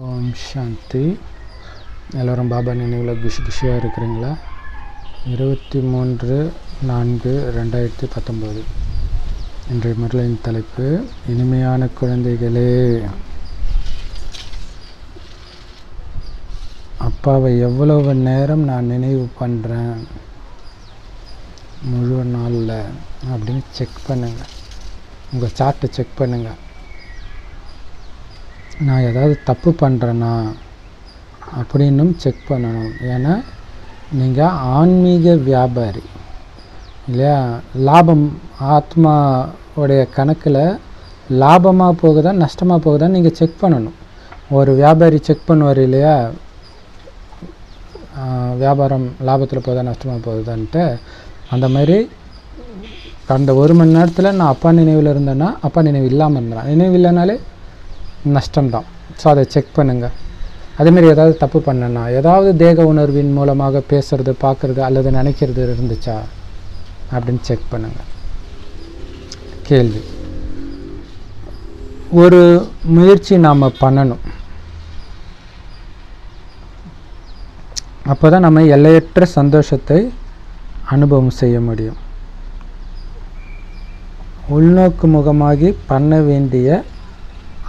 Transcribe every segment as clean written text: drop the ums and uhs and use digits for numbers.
ஓம் சாந்தி. எல்லோரும் பாபா நினைவில் குஷியாக இருக்கிறீங்களா? 23/4/2019 இன்றைய முரளியின் தலைப்பு இனிமையான குழந்தைகளே, அப்பாவை எவ்வளவு நேரம் நான் நினைவு பண்ணுறேன் முழு நாளில் அப்படின்னு செக் பண்ணுங்கள். உங்கள் சார்ட்டை செக் பண்ணுங்கள். நான் ஏதாவது தப்பு பண்ணுறேன்னா அப்படின்னும் செக் பண்ணணும். ஏன்னா நீங்கள் ஆன்மீக வியாபாரி இல்லையா? லாபம் ஆத்மாவுடைய கணக்கில் லாபமாக போகுதா நஷ்டமாக போகுதான்னு நீங்கள் செக் பண்ணணும். ஒரு வியாபாரி செக் பண்ணுவார் இல்லையா, வியாபாரம் லாபத்தில் போகுதா நஷ்டமாக போகுதான்ட்டு. அந்த மாதிரி அந்த 1 மணி நேரத்தில் நான் அப்பா நினைவில் இருந்தேன்னா அப்பா நினைவு இல்லாமல் இருந்தேன், நினைவு இல்லைனாலே நஷ்டம்தான். ஸோ அதை செக் பண்ணுங்கள். அதேமாரி ஏதாவது தப்பு பண்ணேன்னா, ஏதாவது தேக உணர்வின் மூலமாக பேசுகிறது, பார்க்குறது அல்லது நினைக்கிறது இருந்துச்சா அப்படின்னு செக் பண்ணுங்கள். கேள்வி: ஒரு முயற்சி நாம் பண்ணணும். அப்போ தான் நம்ம எல்லையற்ற சந்தோஷத்தை அனுபவம் செய்ய முடியும். உள்நோக்கு முகமாகி பண்ண வேண்டிய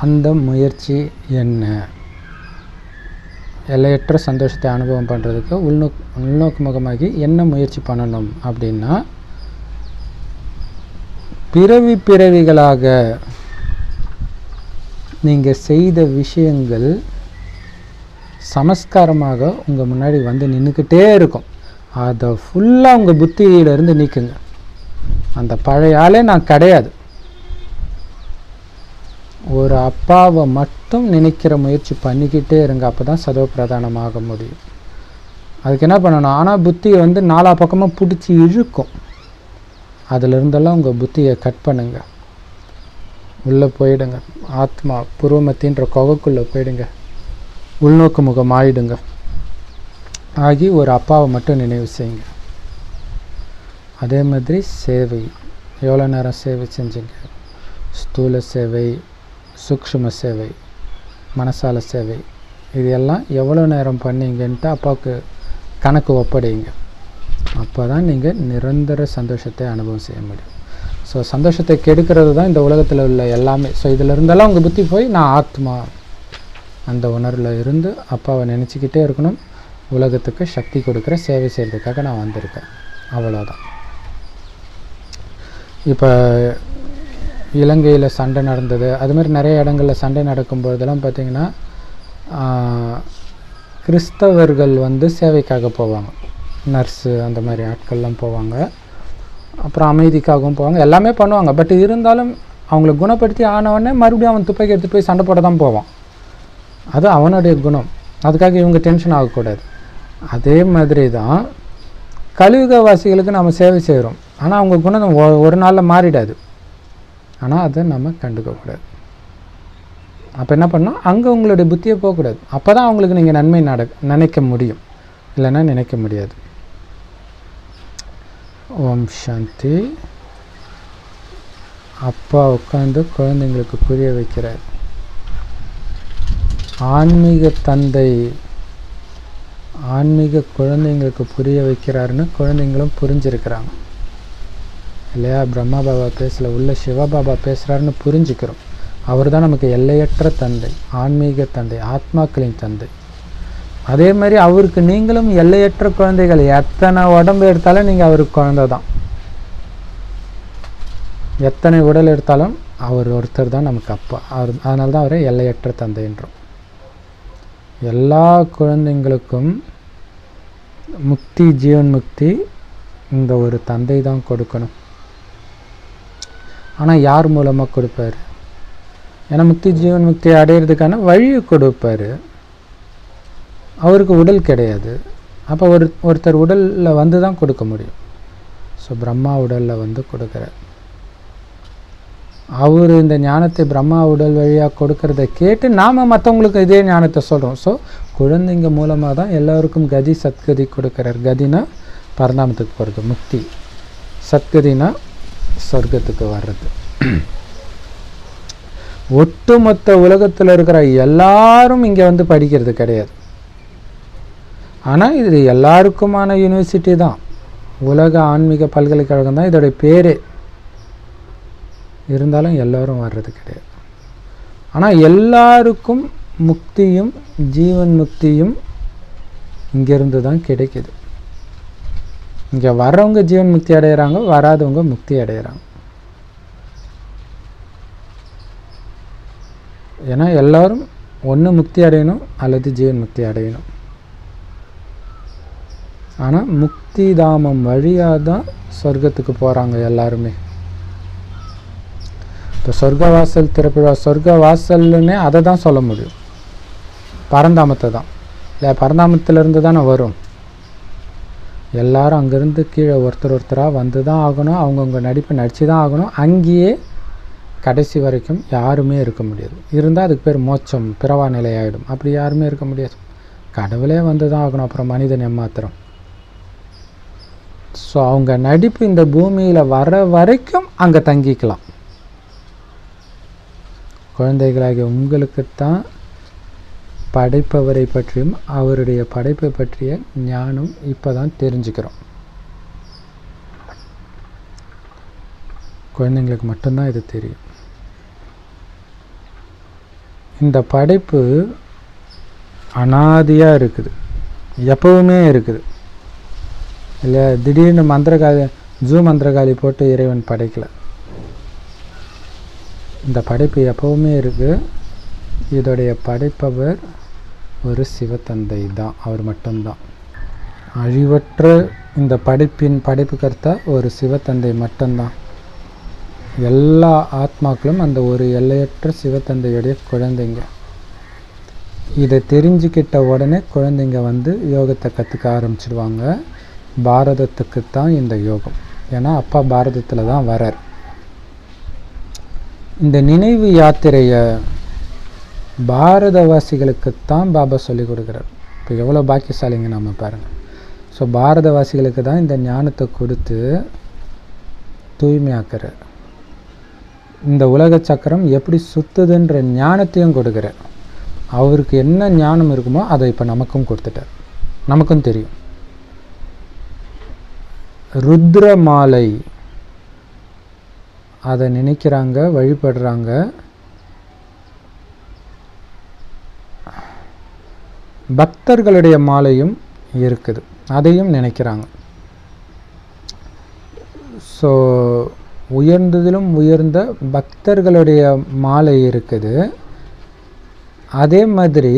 அந்த முயற்சி என்ன? எல்லையற்ற சந்தோஷத்தை அனுபவம் பண்ணுறதுக்கு உள்நோக்கு முகமாகி என்ன முயற்சி பண்ணணும் அப்படின்னா, பிறவிகளாக நீங்கள் செய்த விஷயங்கள் சமஸ்காரமாக உங்கள் முன்னாடி வந்து நின்றுக்கிட்டே இருக்கும். அதை ஃபுல்லாக உங்கள் புத்தியிலிருந்து நீக்குங்க. அந்த பழைய ஆளே நான் கிடையாது, ஒரு அப்பாவை மட்டும் நினைக்கிற முயற்சி பண்ணிக்கிட்டே இருங்க. அப்போ தான் சதோ பிரதானமாக முடியும். அதுக்கு என்ன பண்ணணும்? ஆனால் புத்தியை வந்து 4 பக்கமாக பிடிச்சி இழுக்கும். அதிலிருந்தெல்லாம் உங்கள் புத்தியை கட் பண்ணுங்க. உள்ளே போயிடுங்க. ஆத்மா புருவமத்தின்ற கொகைக்குள்ளே போயிடுங்க. உள்நோக்கு முகம் ஆயிடுங்க. ஆகி ஒரு அப்பாவை மட்டும் நினைவு செய்யுங்க. அதே மாதிரி சேவை, எவ்வளோ நேரம் சேவை செஞ்சீங்க? ஸ்தூல சேவை, சூக்ஷ்ம சேவை, மனசால சேவை, இது எல்லாம் எவ்வளோ நேரம் பண்ணீங்கன்ட்டு அப்பாவுக்கு கணக்கு ஒப்படைங்க. அப்போ தான் நீங்கள் நிரந்தர சந்தோஷத்தை அனுபவம் செய்ய முடியும். ஸோ சந்தோஷத்தை கெடுக்கிறது தான் இந்த உலகத்தில் உள்ள எல்லாமே. ஸோ இதில் இருந்தெல்லாம் உங்கள் புத்தி போய் நான் ஆத்மா அந்த உணர்வில் இருந்து அப்பாவை நினச்சிக்கிட்டே இருக்கணும். உலகத்துக்கு சக்தி கொடுக்குற சேவை செய்கிறதுக்காக நான் வந்திருக்கேன், அவ்வளோதான். இப்போ இலங்கையில் சண்டை நடந்தது, அதுமாதிரி நிறைய இடங்களில் சண்டை நடக்கும்போதெல்லாம் பார்த்திங்கன்னா கிறிஸ்தவர்கள் வந்து சேவைக்காக போவாங்க. நர்ஸு அந்த மாதிரி ஆட்கள்லாம் போவாங்க. அப்புறம் அமைதிக்காகவும் போவாங்க, எல்லாமே பண்ணுவாங்க. பட் இருந்தாலும் அவங்கள குணப்படுத்தி ஆனவொடனே மறுபடியும் அவன் துப்பாக்கி எடுத்துகிட்டு போய் சண்டை போட தான் போவான். அது அவனுடைய குணம். அதுக்காக இவங்க டென்ஷன் ஆகக்கூடாது. அதே மாதிரி தான் கலியுகவாசிகளுக்கு நம்ம சேவை செய்கிறோம். ஆனால் அவங்க குணம் ஒரு நாளில் மாறிடாது. ஆனால் அதை நம்ம கண்டுக்கக்கூடாது. அப்போ என்ன பண்ணணும்? அங்கே உங்களுடைய புத்தியை போகக்கூடாது. அப்போ தான் அவங்களுக்கு நீங்கள் நன்மை நினைக்க முடியும், இல்லைன்னா நினைக்க முடியாது. ஓம் சாந்தி. அப்பா உட்காந்து குழந்தைங்களுக்கு புரிய வைக்கிறார். ஆன்மீக தந்தை ஆன்மீக குழந்தைங்களுக்கு புரிய வைக்கிறாருன்னு குழந்தைங்களும் புரிஞ்சிருக்கிறாங்க இல்லையா? பிரம்மா பாபா பேசல, உள்ள சிவபாபா பேசுகிறாருன்னு புரிஞ்சுக்கிறோம். அவர் தான் நமக்கு எல்லையற்ற தந்தை, ஆன்மீக தந்தை, ஆத்மாக்களின் தந்தை. அதே மாதிரி அவருக்கு நீங்களும் எல்லையற்ற குழந்தைகள். எத்தனை உடம்பு எடுத்தாலும் நீங்கள் அவருக்கு குழந்தை தான். எத்தனை உடல் எடுத்தாலும் அவர் ஒருத்தர் தான் நமக்கு அப்பா. அதனால தான் அவரை எல்லையற்ற தந்தைன்றோம். எல்லா குழந்தைங்களுக்கும் முக்தி, ஜீவன் முக்தி இந்த ஒரு தந்தை தான் கொடுக்கணும். ஆனால் யார் மூலமாக கொடுப்பார்? ஏன்னா முக்தி ஜீவன் முக்தியை அடையிறதுக்கான வழியை கொடுப்பார். அவருக்கு உடல் கிடையாது. அப்போ ஒருத்தர் உடலில் வந்து தான் கொடுக்க முடியும். ஸோ பிரம்மா உடலில் வந்து கொடுக்குறார். அவர் இந்த ஞானத்தை பிரம்மா உடல் வழியாக கொடுக்கறத கேட்டு நாம் மற்றவங்களுக்கு இதே ஞானத்தை சொல்கிறோம். ஸோ குழந்தைங்க மூலமாக தான் எல்லோருக்கும் கதி சத்கதி கொடுக்குறார். கதினா பரந்தாமத்துக்கு போகிறது, முக்தி. சத்கதினா சொர்க்கத்துக்கு வர்றது. ஒட்டுமொத்த உலகத்தில் இருக்கிற எல்லாரும் இங்கே வந்து படிக்கிறது கிடையாது. ஆனால் இது எல்லாருக்குமான யூனிவர்சிட்டி தான், உலக ஆன்மீக பல்கலைக்கழகம் தான் இதோடைய பேரே. இருந்தாலும் எல்லோரும் வர்றது கிடையாது. ஆனால் எல்லாருக்கும் முக்தியும் ஜீவன் முக்தியும் இங்கேருந்து தான் கிடைக்கிது. இங்கே வர்றவங்க ஜீவன் முக்தி அடைகிறாங்க, வராதவங்க முக்தி அடைகிறாங்க. ஏன்னா எல்லோரும் ஒன்று முக்தி அடையணும் அல்லது ஜீவன் முக்தி அடையணும். ஆனால் முக்தி தாமம் வழியாக தான் சொர்க்கத்துக்கு போகிறாங்க எல்லாருமே. இப்போ சொர்க்க வாசல் திறப்பிழா, சொர்க்க வாசல்னே அதை தான் சொல்ல முடியும், பரந்தாமத்தை தான். இல்லை, பரந்தாமத்திலேருந்து தானே வரும். எல்லாரும் அங்கேருந்து கீழே ஒருத்தராக வந்து தான் ஆகணும், அவங்கவுங்க நடிப்பை நடித்து தான் ஆகணும். அங்கேயே கடைசி வரைக்கும் யாருமே இருக்க முடியாது. இருந்தால் அதுக்கு பேர் மோட்சம், பிறவா நிலை ஆகிடும். அப்படி யாருமே இருக்க முடியாது. கடவுளே வந்து தான் ஆகணும், அப்புறம் மனிதன் ஏமாத்திரம். ஸோ அவங்க நடிப்பு இந்த பூமியில் வர வரைக்கும் அங்கே தங்கிக்கலாம். குழந்தைகளாகிய உங்களுக்குத்தான் படைப்பவரை பற்றியும் அவருடைய படைப்பை பற்றிய ஞானம் இப்போ தான் தெரிஞ்சுக்கிறோம். குழந்தைங்களுக்கு மட்டும்தான் இது தெரியும். இந்த படைப்பு அனாதியாக இருக்குது, எப்பவுமே இருக்குது. இல்லை திடீர்னு மந்திரகாளி போட்டு இறைவன் படைக்கலை. இந்த படைப்பு எப்பவுமே இருக்குது. இதோடைய படைப்பவர் ஒரு சிவத்தந்தை தான், அவர் மட்டும்தான். அழிவற்ற இந்த படைப்பின் படைப்பு கர்த்தா ஒரு சிவத்தந்தை மட்டும்தான். எல்லா ஆத்மாக்களும் அந்த ஒரு எல்லையற்ற சிவத்தந்தையுடைய குழந்தைங்க. இதை தெரிஞ்சுக்கிட்ட உடனே குழந்தைங்க வந்து யோகத்தை கற்றுக்க ஆரம்பிச்சிடுவாங்க. பாரதத்துக்குத்தான் இந்த யோகம். ஏன்னா அப்பா பாரதத்தில் தான் வரார். இந்த நினைவு யாத்திரையை பாரதவாசிகளுக்குத்தான் பாபா சொல்லிக் கொடுக்குறார். இப்போ எவ்வளோ பாக்கியசாலிங்க நம்ம பாருங்கள். ஸோ பாரதவாசிகளுக்கு தான் இந்த ஞானத்தை கொடுத்து தூய்மையாக்குறார். இந்த உலக சக்கரம் எப்படி சுற்றுதுன்ற ஞானத்தையும் கொடுக்குறார். அவருக்கு என்ன ஞானம் இருக்குமோ அதை இப்போ நமக்கும் கொடுத்துட்டார். நமக்கும் தெரியும். ருத்ர மாலை அதை நினைக்கிறாங்க, வழிபடுறாங்க. பக்தர்களுடைய மாலையும் இருக்குது, அதையும் நினைக்கிறாங்க. ஸோ உயர்ந்ததிலும் உயர்ந்த பக்தர்களுடைய மாலை இருக்குது. அதே மாதிரி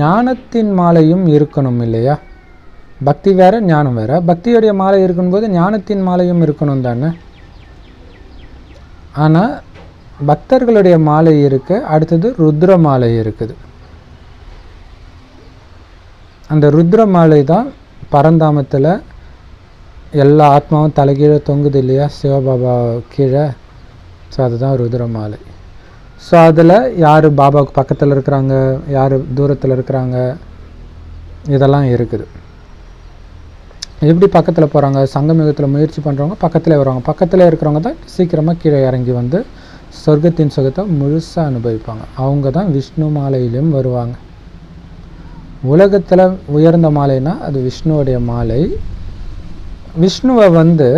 ஞானத்தின் மாலையும் இருக்கணும் இல்லையா? பக்தி வேற, ஞானம் வேற. பக்தியுடைய மாலை இருக்கும்போது ஞானத்தின் மாலையும் இருக்கணும் தானே. ஆனால் பக்தர்களுடைய மாலை இருக்கு. அடுத்தது ருத்ர மாலை இருக்குது. அந்த ருத்ர மாலை தான் பரந்தாமத்தில் எல்லா ஆத்மாவும் தலைகீழே தொங்குது இல்லையா, சிவபாபா கீழே. ஸோ அதுதான் ருத்ர மாலை. ஸோ அதில் யார் பாபாவுக்கு பக்கத்தில் இருக்கிறாங்க, யார் தூரத்தில் இருக்கிறாங்க, இதெல்லாம் இருக்குது. எப்படி பக்கத்தில் போகிறாங்க? சங்கமயுகத்தில் முயற்சி பண்ணுறவங்க பக்கத்தில் வருவாங்க. பக்கத்தில் இருக்கிறவங்க தான் சீக்கிரமாக கீழே இறங்கி வந்து சொர்க்கத்தின் சுகத்தை முழுசாக அனுபவிப்பாங்க. அவங்க தான் விஷ்ணு மாலையிலும் வருவாங்க. உலகத்தில் உயர்ந்த மாலைனா அது விஷ்ணுவோடைய மாலை. விஷ்ணுவை வந்து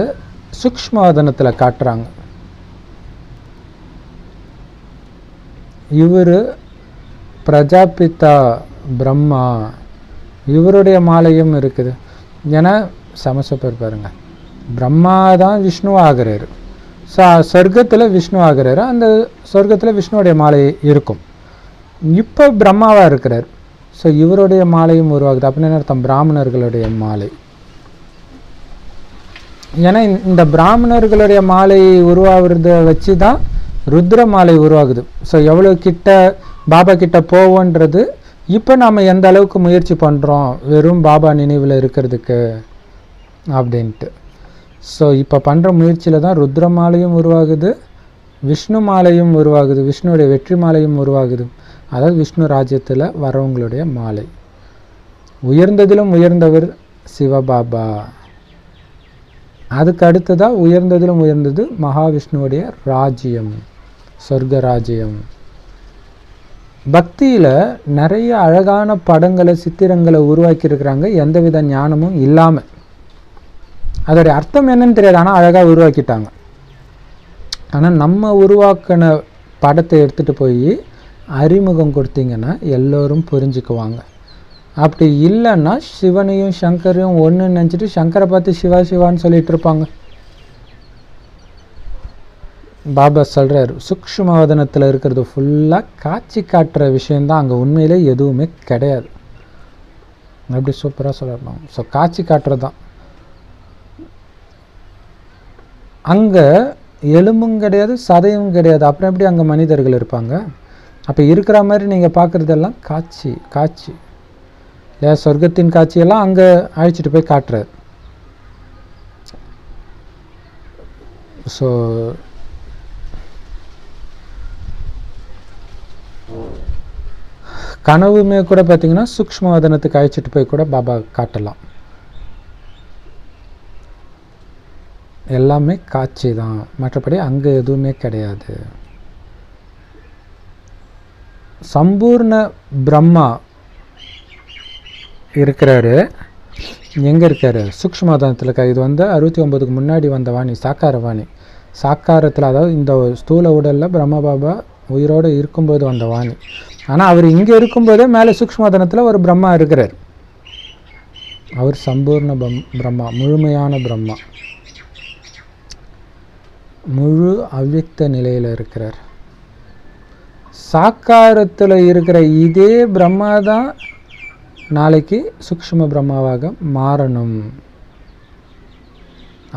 சூக்ஷ்மவதனத்தில் காட்டுறாங்க. இவர் பிரஜாபிதா பிரம்மா, இவருடைய மாலையும் இருக்குது. ஏன்னா சமசப்பர் பாருங்க, பிரம்மா தான் விஷ்ணு ஆகிறாரு. சொர்க்கத்தில் விஷ்ணு ஆகிறாரு. அந்த சொர்க்கத்தில் விஷ்ணுவோடைய மாலை இருக்கும். இப்போ பிரம்மாவாக இருக்கிறார். ஸோ இவருடைய மாலையும் உருவாகுது. அப்படின்னு அர்த்தம் பிராமணர்களுடைய மாலை. ஏன்னா இந்த பிராமணர்களுடைய மாலை உருவாகிறத வச்சு தான் ருத்ர மாலை உருவாகுது. ஸோ எவ்வளோ கிட்ட பாபா கிட்ட போவோன்றது இப்போ நாம் எந்த அளவுக்கு முயற்சி பண்ணுறோம் வெறும் பாபா நினைவில் இருக்கிறதுக்கு அப்படின்ட்டு. ஸோ இப்போ பண்ணுற முயற்சியில் தான் ருத்ர மாலையும் உருவாகுது, விஷ்ணு மாலையும் உருவாகுது, விஷ்ணுடைய வெற்றி மாலையும் உருவாகுது. அதாவது விஷ்ணு ராஜ்யத்தில் வரவங்களுடைய மாலை. உயர்ந்ததிலும் உயர்ந்தவர் சிவபாபா. அதுக்கு அடுத்ததாக உயர்ந்ததிலும் உயர்ந்தது மகாவிஷ்ணுவுடைய ராஜ்யம். சொர்க்கராஜ்யம். பக்தியில் நிறைய அழகான படங்களை சித்திரங்களை உருவாக்கியிருக்கிறாங்க, எந்தவித ஞானமும் இல்லாமல். அதோடைய அர்த்தம் என்னன்னு தெரியாது, ஆனால் அழகாக உருவாக்கிட்டாங்க. ஆனால் நம்ம உருவாக்கின படத்தை எடுத்துகிட்டு போய் அறிமுகம் கொடுத்தீங்கன்னா எல்லோரும் புரிஞ்சுக்குவாங்க. அப்படி இல்லைன்னா சிவனையும் சங்கரையும் ஒன்று நினச்சிட்டு சங்கரை பார்த்து சிவா சிவான்னு சொல்லிட்டு இருப்பாங்க. பாபா சொல்கிறார், சூக்ஷ்மவதனத்தில் இருக்கிறது ஃபுல்லாக காட்சி காட்டுற விஷயந்தான், அங்கே உண்மையிலே எதுவுமே கிடையாது. அப்படி சூப்பராக சொல்லிருப்பாங்க. ஸோ காட்சி காட்டுறது தான். அங்கே எலும்பும் கிடையாது, சதையும் கிடையாது, அப்புறம் எப்படி அங்கே மனிதர்கள் இருப்பாங்க? அப்போ இருக்கிற மாதிரி நீங்கள் பார்க்குறதெல்லாம் காட்சி காட்சி இல்லையா? சொர்க்கத்தின் காட்சியெல்லாம் அங்கே அழைச்சிட்டு போய் காட்டுறாரு. ஸோ கனவுமே கூட பார்த்தீங்கன்னா சூக்ஷ்மவதனத்துக்கு அழைச்சிட்டு போய் கூட பாபா காட்டலாம். எல்லாமே காட்சி தான், மற்றபடி அங்கே எதுவுமே கிடையாது. சம்பூர்ண பிரம்மா இருக்கிறாரு. எங்கே இருக்காரு? சூக்ஷ்மவதனத்தில் இருக்கார். இது 69க்கு முன்னாடி வந்த வாணி, சாக்கார வாணி. சாக்காரத்தில், அதாவது இந்த ஸ்தூல உடலில் பிரம்ம பாபா உயிரோடு இருக்கும்போது வந்த வாணி. ஆனால் அவர் இங்கே இருக்கும்போதே மேலே சூக்ஷ்மவதனத்தில் ஒரு பிரம்மா இருக்கிறார். அவர் சம்பூர்ண பிரம்மா, முழுமையான பிரம்மா, முழு அவ்யக்த நிலையில் இருக்கிறார். சாக்காரத்தில் இருக்கிற இதே பிரம்மா தான் நாளைக்கு சூக்ஷ்ம பிரம்மாவாக மாறணும்.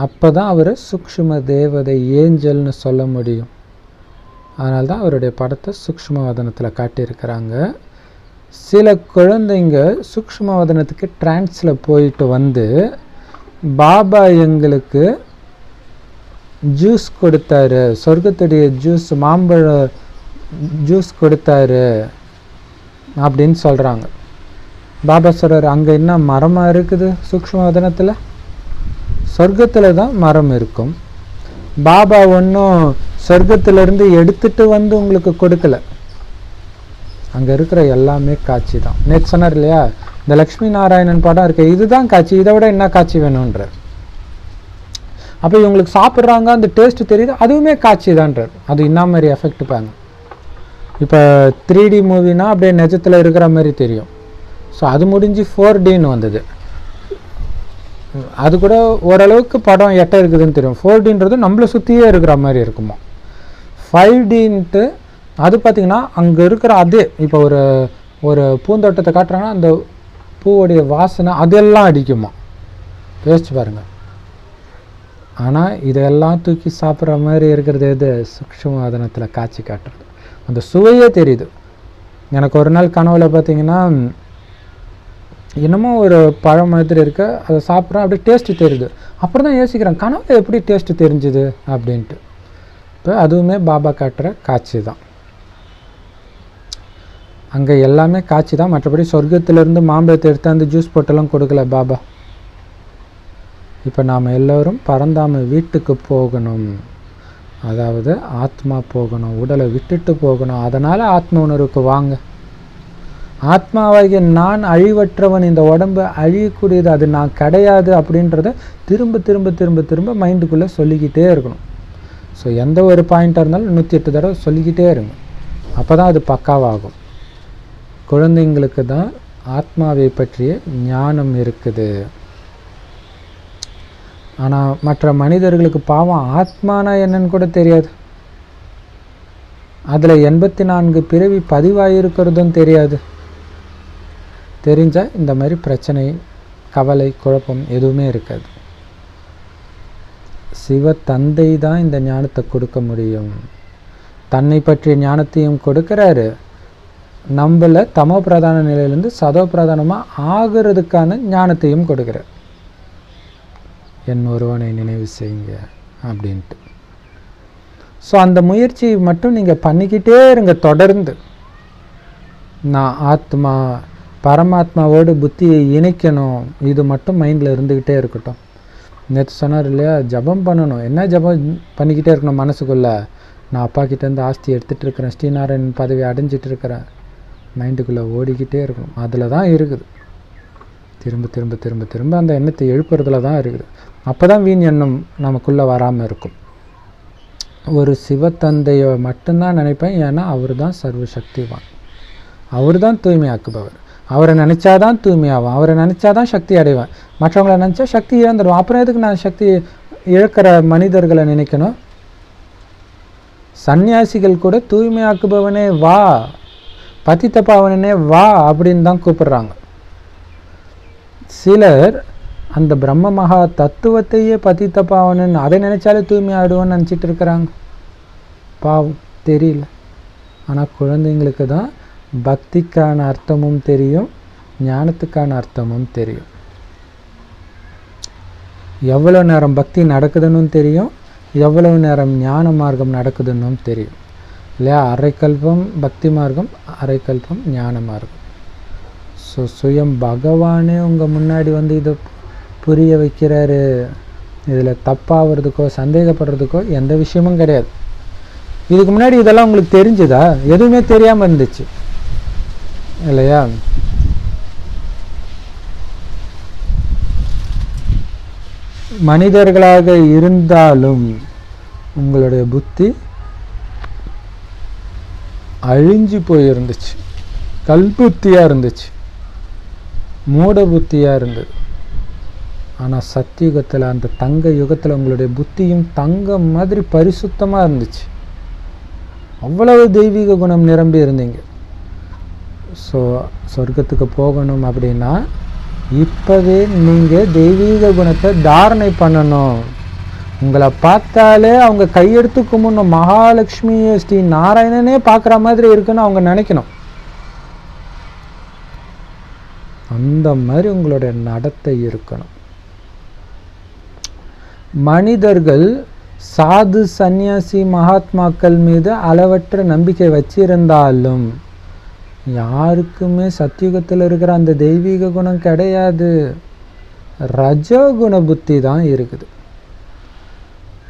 அப்போ தான் அவர் சூக்ஷ்ம தேவதை, ஏஞ்சல்னு சொல்ல முடியும். அதனால தான் அவருடைய படத்தை சூக்ஷ்மவதனத்தில் காட்டியிருக்கிறாங்க. சில குழந்தைங்க சூக்ஷ்மவதனத்துக்கு டிரான்ஸில் போயிட்டு வந்து, பாபா எங்களுக்கு ஜூஸ் கொடுத்தாரு, சொர்க்கத்துடைய ஜூஸ், மாம்பழ ஜூஸ் கொடுத்தாரு அப்படின்னு சொல்கிறாங்க. பாபா சொல்கிறார், அங்கே என்ன மரமாக இருக்குது? சூக்ஷ்மவதனத்தில் சொர்க்கத்தில் தான் மரம் இருக்கும். பாபா ஒன்றும் சொர்க்கத்திலேருந்து எடுத்துகிட்டு வந்து உங்களுக்கு கொடுக்கல. அங்கே இருக்கிற எல்லாமே காட்சி தான். நேற்று சொன்னார் இல்லையா, இந்த லக்ஷ்மி நாராயணன் படம் இருக்கு, இதுதான் காட்சி, இதை விட என்ன காட்சி வேணுன்றார். அப்போ இவங்களுக்கு சாப்பிட்றாங்க, அந்த டேஸ்ட்டு தெரியுது, அதுவுமே காட்சி தான்றார். அது என்ன மாதிரி எஃபெக்ட் பாங்க. இப்போ 3D மூவினா அப்படியே நிஜத்தில் இருக்கிற மாதிரி தெரியும். ஸோ அது முடிஞ்சு 4Dன்னு வந்தது. அது கூட ஓரளவுக்கு படம் எட்ட இருக்குதுன்னு தெரியும். 4Dன்றது நம்மளை சுற்றியே இருக்கிற மாதிரி இருக்குமா. 5Dன்ட்டு அது பார்த்திங்கன்னா அங்கே இருக்கிற அதே, இப்போ ஒரு பூந்தோட்டத்தை காட்டுறாங்கன்னா அந்த பூவோடைய வாசனை அதெல்லாம் அடிக்குமா, யோசிச்சு பாருங்கள். ஆனால் இதெல்லாம் தூக்கி சாப்பிட்ற மாதிரி இருக்கிறது எது? சூக்ஷ்மவதனத்தில் காட்சி காட்டுறது. அந்த சுவையே தெரியுது. எனக்கு ஒரு நாள் கனவுல பார்த்தீங்கன்னா இன்னமும் ஒரு பழம் மாதிரி இருக்கு, அதை சாப்பிட்றேன், அப்படியே டேஸ்ட்டு தெரியுது. அப்புறம் தான் யோசிக்கிறேன், கனவுல எப்படி டேஸ்ட்டு தெரிஞ்சுது அப்படின்ட்டு. இப்போ அதுவுமே பாபா காட்டுற காட்சி தான். அங்கே எல்லாமே காட்சி தான், மற்றபடி சொர்க்கத்திலேருந்து மாம்பழத்தை எடுத்து அந்த ஜூஸ் போட்டெல்லாம் கொடுக்கல பாபா. இப்போ நாம் எல்லோரும் பரந்தாம வீட்டுக்கு போகணும், அதாவது ஆத்மா போகணும், உடலை விட்டுட்டு போகணும். அதனால் ஆத்ம உணர்வுக்கு வாங்க. ஆத்மாவாகிய நான் அழிவற்றவன், இந்த உடம்பு அழியக்கூடியது, அது நான் கிடையாது அப்படின்றத திரும்ப திரும்ப திரும்ப திரும்ப மைண்டுக்குள்ளே சொல்லிக்கிட்டே இருக்கணும். ஸோ எந்த ஒரு பாயிண்ட்டாக இருந்தாலும் 108 தடவை சொல்லிக்கிட்டே இருங்க, அப்போ தான் அது பக்காவாகும். குழந்தைங்களுக்கு தான் ஆத்மாவை பற்றிய ஞானம் இருக்குது. ஆனால் மற்ற மனிதர்களுக்கு பாவம் ஆத்மானா என்னன்னு கூட தெரியாது. அதில் 84 பிறவி பதிவாயிருக்கிறதும் தெரியாது. தெரிஞ்சால் இந்த மாதிரி பிரச்சனை, கவலை, குழப்பம் எதுவுமே இருக்காது. சிவ தந்தை தான் இந்த ஞானத்தை கொடுக்க முடியும். தன்னை பற்றிய ஞானத்தையும் கொடுக்கிறாரு, நம்மள தமோ பிரதான நிலையிலேருந்து சதோ பிரதானமாக ஆகிறதுக்கான ஞானத்தையும் கொடுக்கிறார். என் ஒருவனை நினைவு செய்யுங்க அப்படின்ட்டு. ஸோ அந்த முயற்சியை மட்டும் நீங்கள் பண்ணிக்கிட்டே இருங்க தொடர்ந்து. நான் ஆத்மா, பரமாத்மாவோடு புத்தியை இணைக்கணும், இது மட்டும் மைண்டில் இருந்துக்கிட்டே இருக்கட்டும். நேற்று சொன்னார் இல்லையா, ஜபம் பண்ணணும். என்ன ஜபம் பண்ணிக்கிட்டே இருக்கணும் மனசுக்குள்ளே? நான் அப்பா கிட்டேருந்து ஆஸ்தி எடுத்துகிட்டு இருக்கிறேன், ஸ்ரீநாராயணன் பதவி அடைஞ்சிட்டு இருக்கிறேன், மைண்டுக்குள்ளே ஓடிக்கிட்டே இருக்கணும். அதில் தான் இருக்குது. திரும்ப திரும்ப திரும்ப திரும்ப அந்த எண்ணத்தை எழுப்புறதுல தான் இருக்குது. அப்போ தான் வீண் எண்ணம் நமக்குள்ளே வராமல் இருக்கும். ஒரு சிவத்தந்தையை மட்டும்தான் நினைப்பேன், ஏன்னா அவர் தான் சர்வசக்திவான், அவர் தான் தூய்மையாக்குபவர். அவரை நினச்சாதான் தூய்மையாகும், அவரை நினச்சாதான் சக்தி அடைவேன். மற்றவங்களை நினச்சா சக்தி இழந்துடும். அப்புறம் எதுக்கு நான் சக்தி இழக்கிற மனிதர்களை நினைக்கணும்? சன்னியாசிகள் கூட தூய்மையாக்குபவனே வா, பதித்த பாவனனே வா அப்படின்னு தான் கூப்பிடுறாங்க. சிலர் அந்த பிரம்ம மகா தத்துவத்தையே பதித்த பாவனன், அதை நினைச்சாலே தூய்மை ஆடுவோன்னு நினச்சிட்டு இருக்கிறாங்க. பாவம், தெரியல. ஆனால் குழந்தைங்களுக்கு தான் பக்திக்கான அர்த்தமும் தெரியும், ஞானத்துக்கான அர்த்தமும் தெரியும். எவ்வளோ நேரம் பக்தி நடக்குதுன்னு தெரியும், எவ்வளவு நேரம் ஞான மார்க்கம் நடக்குதுன்னு தெரியும் இல்லையா? அரைக்கல்பம் பக்தி மார்க்கம், அரைக்கல்பம் ஞான மார்க்கம். ஸோ சுயம் பகவானே உங்கள் முன்னாடி வந்து இதை புரிய வைக்கிறாரு. இதில் தப்பாகிறதுக்கோ சந்தேகப்படுறதுக்கோ எந்த விஷயமும் கிடையாது. இதுக்கு முன்னாடி இதெல்லாம் உங்களுக்கு தெரிஞ்சுதா? எதுவுமே தெரியாமல் இருந்துச்சு இல்லையா? மனிதர்களாக இருந்தாலும் உங்களுடைய புத்தி அழிஞ்சு போயிருந்துச்சு, கல்புத்தியாக இருந்துச்சு, மூட புத்தியாக இருந்தது. ஆனால் சத்தியுகத்தில், அந்த தங்க யுகத்தில் உங்களுடைய புத்தியும் தங்கம் மாதிரி பரிசுத்தமாக இருந்துச்சு. அவ்வளவு தெய்வீக குணம் நிரம்பி இருந்தீங்க. ஸோ சொர்க்கத்துக்கு போகணும் அப்படின்னா இப்போவே நீங்கள் தெய்வீக குணத்தை தாரணை பண்ணணும். உங்களை பார்த்தாலே அவங்க கையெடுத்து கும்பிடணும். மகாலட்சுமியை ஸ்ரீ நாராயணனே பார்க்குற மாதிரி இருக்குன்னு அவங்க நினைக்கணும். அந்த மாதிரி உங்களுடைய நடத்தை இருக்கணும். மனிதர்கள் சாது சந்நியாசி மகாத்மாக்கள் மீது அளவற்ற நம்பிக்கை வச்சிருந்தாலும் யாருக்குமே சத்தியுகத்தில் இருக்கிற அந்த தெய்வீக குணம் கிடையாது. ரஜோகுண புத்தி தான் இருக்குது.